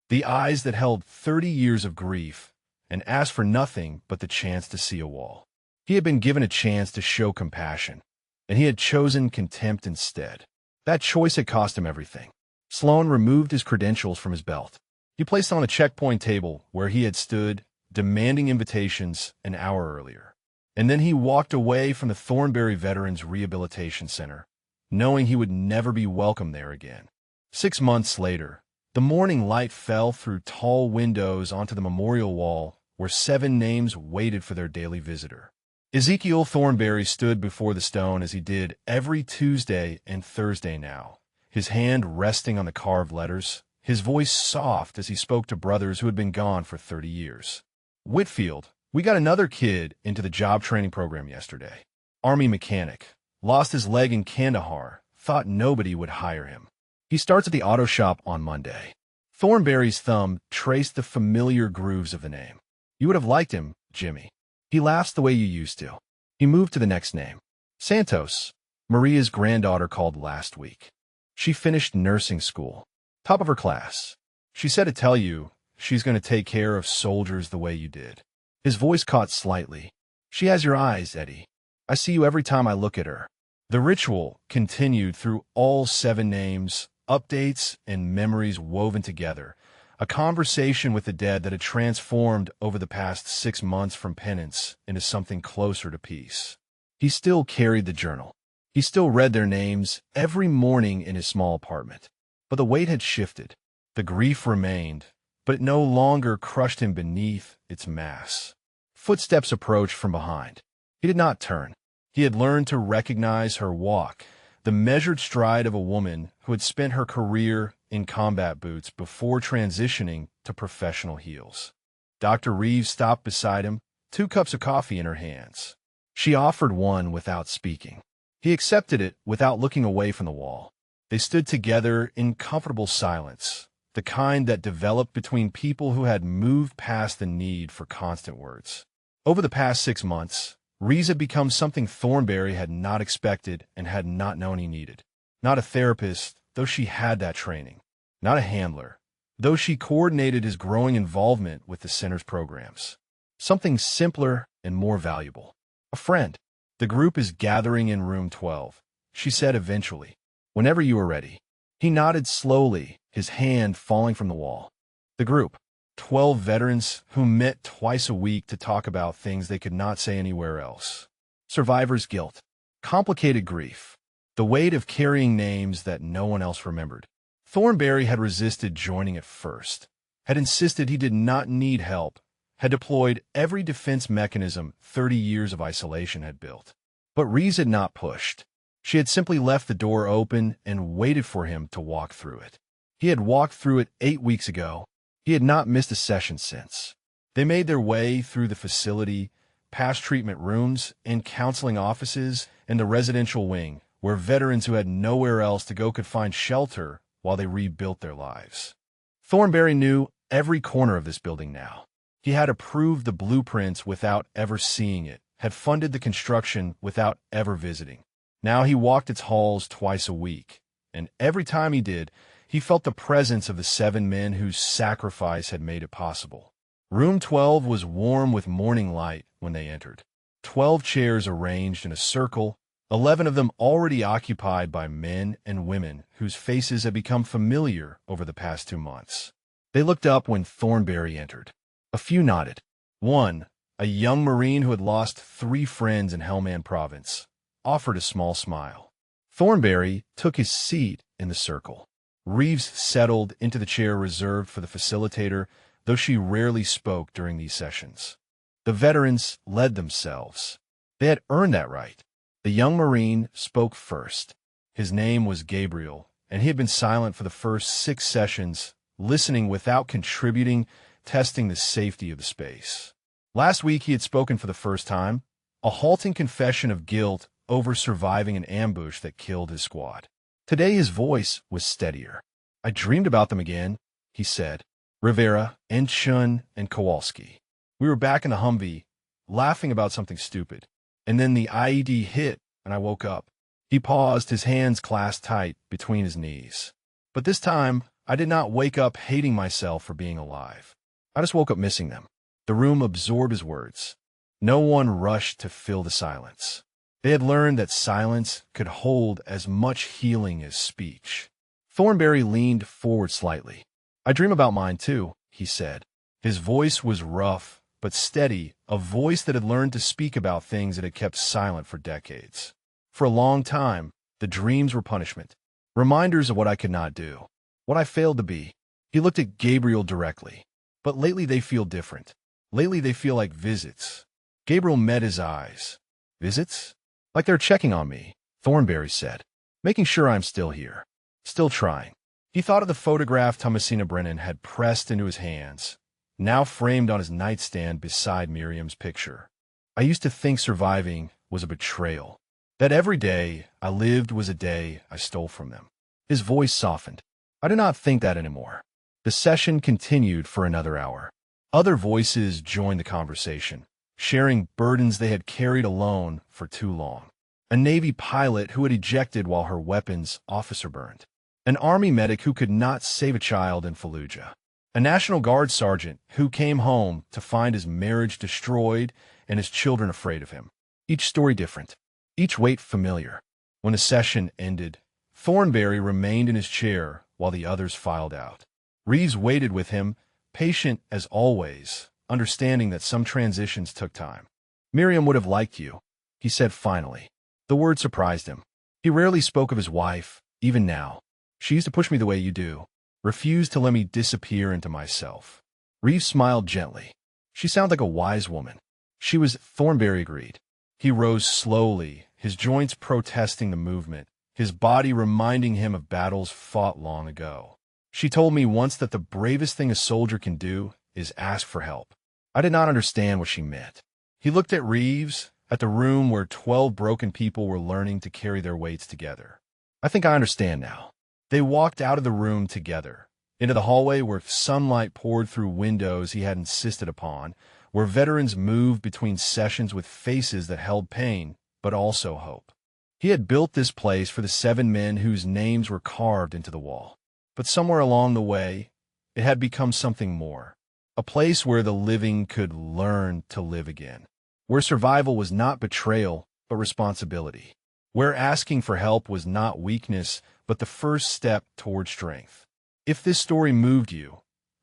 the eyes that held 30 years of grief and asked for nothing but the chance to see a wall. He had been given a chance to show compassion, and he had chosen contempt instead. That choice had cost him everything. Sloan removed his credentials from his belt. He placed them on a checkpoint table where he had stood, demanding invitations an hour earlier. And then he walked away from the Thornberry Veterans Rehabilitation Center, knowing he would never be welcome there again. 6 months later, the morning light fell through tall windows onto the memorial wall where 7 names waited for their daily visitor. Ezekiel Thornberry stood before the stone as he did every Tuesday and Thursday now, his hand resting on the carved letters, his voice soft as he spoke to brothers who had been gone for 30 years. Whitfield, we got another kid into the job training program yesterday. Army mechanic. Lost his leg in Kandahar. Thought nobody would hire him. He starts at the auto shop on Monday. Thornberry's thumb traced the familiar grooves of the name. You would have liked him, Jimmy. He laughs the way you used to. He moved to the next name. Santos, Maria's granddaughter called last week. She finished nursing school. Top of her class. She said to tell you she's going to take care of soldiers the way you did. His voice caught slightly. She has your eyes, Eddie. I see you every time I look at her. The ritual continued through all 7 names, updates, and memories woven together. A conversation with the dead that had transformed over the past 6 months from penance into something closer to peace. He still carried the journal. He still read their names every morning in his small apartment. But the weight had shifted. The grief remained, but it no longer crushed him beneath its mass. Footsteps approached from behind. He did not turn. He had learned to recognize her walk, the measured stride of a woman who had spent her career in combat boots before transitioning to professional heels. Dr. Reeves stopped beside him, 2 cups of coffee in her hands. She offered one without speaking. He accepted it without looking away from the wall. They stood together in comfortable silence, the kind that developed between people who had moved past the need for constant words. Over the past 6 months, Reeves had become something Thornberry had not expected and had not known he needed. Not a therapist, though she had that training. Not a handler, though she coordinated his growing involvement with the center's programs. Something simpler and more valuable. A friend. The group is gathering in room 12, she said eventually. Whenever you are ready. He nodded slowly, his hand falling from the wall. The group. 12 veterans who met twice a week to talk about things they could not say anywhere else. Survivor's guilt. Complicated grief. The weight of carrying names that no one else remembered. Thornberry had resisted joining at first, had insisted he did not need help, had deployed every defense mechanism 30 years of isolation had built. But Reeves had not pushed. She had simply left the door open and waited for him to walk through it. He had walked through it 8 weeks ago. He had not missed a session since. They made their way through the facility, past treatment rooms and counseling offices and the residential wing, where veterans who had nowhere else to go could find shelter while they rebuilt their lives. Thornberry knew every corner of this building now. He had approved the blueprints without ever seeing it, had funded the construction without ever visiting. Now he walked its halls twice a week, and every time he did, he felt the presence of the 7 men whose sacrifice had made it possible. Room 12 was warm with morning light when they entered. 12 chairs arranged in a circle, 11 of them already occupied by men and women whose faces had become familiar over the past 2 months. They looked up when Thornberry entered. A few nodded. One, a young Marine who had lost 3 friends in Helmand Province, offered a small smile. Thornberry took his seat in the circle. Reeves settled into the chair reserved for the facilitator, though she rarely spoke during these sessions. The veterans led themselves. They had earned that right. The young Marine spoke first. His name was Gabriel, and he had been silent for the first 6 sessions, listening without contributing, testing the safety of the space. Last week he had spoken for the first time, a halting confession of guilt over surviving an ambush that killed his squad. Today his voice was steadier. I dreamed about them again, he said. Rivera, Enchun, and Kowalski. We were back in the Humvee, laughing about something stupid. And then the IED hit, and I woke up. He paused, his hands clasped tight between his knees. But this time, I did not wake up hating myself for being alive. I just woke up missing them. The room absorbed his words. No one rushed to fill the silence. They had learned that silence could hold as much healing as speech. Thornberry leaned forward slightly. I dream about mine too, he said. His voice was rough, but steady, a voice that had learned to speak about things it had kept silent for decades. For a long time, the dreams were punishment, reminders of what I could not do, what I failed to be. He looked at Gabriel directly. But lately they feel different. Lately they feel like visits. Gabriel met his eyes. Visits? Like they're checking on me, Thornberry said, making sure I'm still here. Still trying. He thought of the photograph Thomasina Brennan had pressed into his hands, now framed on his nightstand beside Miriam's picture. I used to think surviving was a betrayal, that every day I lived was a day I stole from them. His voice softened. I do not think that anymore. The session continued for another hour. Other voices joined the conversation, sharing burdens they had carried alone for too long. A Navy pilot who had ejected while her weapons officer burned. An Army medic who could not save a child in Fallujah. A National Guard sergeant who came home to find his marriage destroyed and his children afraid of him. Each story different. Each weight familiar. When the session ended, Thornberry remained in his chair while the others filed out. Reeves waited with him, patient as always, understanding that some transitions took time. Miriam would have liked you, he said finally. The word surprised him. He rarely spoke of his wife, even now. She used to push me the way you do, refused to let me disappear into myself. Reeves smiled gently. She sounded like a wise woman. She was, Thornberry agreed. He rose slowly, his joints protesting the movement, his body reminding him of battles fought long ago. She told me once that the bravest thing a soldier can do is ask for help. I did not understand what she meant. He looked at Reeves, at the room where 12 broken people were learning to carry their weights together. I think I understand now. They walked out of the room together, into the hallway where sunlight poured through windows he had insisted upon, where veterans moved between sessions with faces that held pain, but also hope. He had built this place for the 7 men whose names were carved into the wall. But somewhere along the way, it had become something more. A place where the living could learn to live again. Where survival was not betrayal, but responsibility. Where asking for help was not weakness, but the first step toward strength. If this story moved you,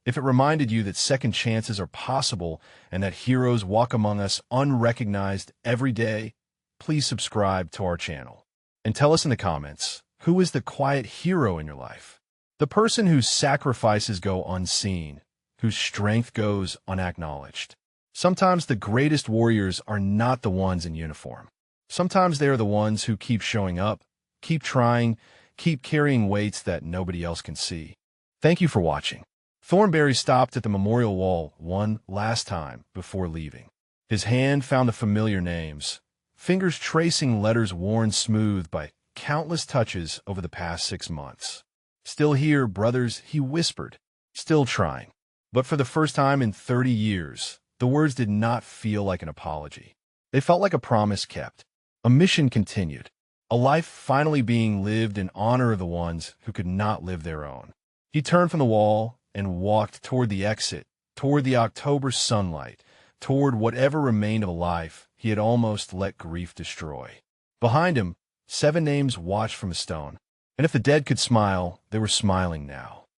if it reminded you that second chances are possible and that heroes walk among us unrecognized every day, please subscribe to our channel. And tell us in the comments, who is the quiet hero in your life? The person whose sacrifices go unseen, whose strength goes unacknowledged. Sometimes the greatest warriors are not the ones in uniform. Sometimes they are the ones who keep showing up, keep trying, keep carrying weights that nobody else can see. Thank you for watching. Thornberry stopped at the memorial wall one last time before leaving. His hand found the familiar names, fingers tracing letters worn smooth by countless touches over the past 6 months. Still here, brothers, he whispered, still trying. But for the first time in 30 years, the words did not feel like an apology. They felt like a promise kept, a mission continued, a life finally being lived in honor of the ones who could not live their own. He turned from the wall and walked toward the exit, toward the October sunlight, toward whatever remained of a life he had almost let grief destroy. Behind him, 7 names watched from a stone, and if the dead could smile, they were smiling now.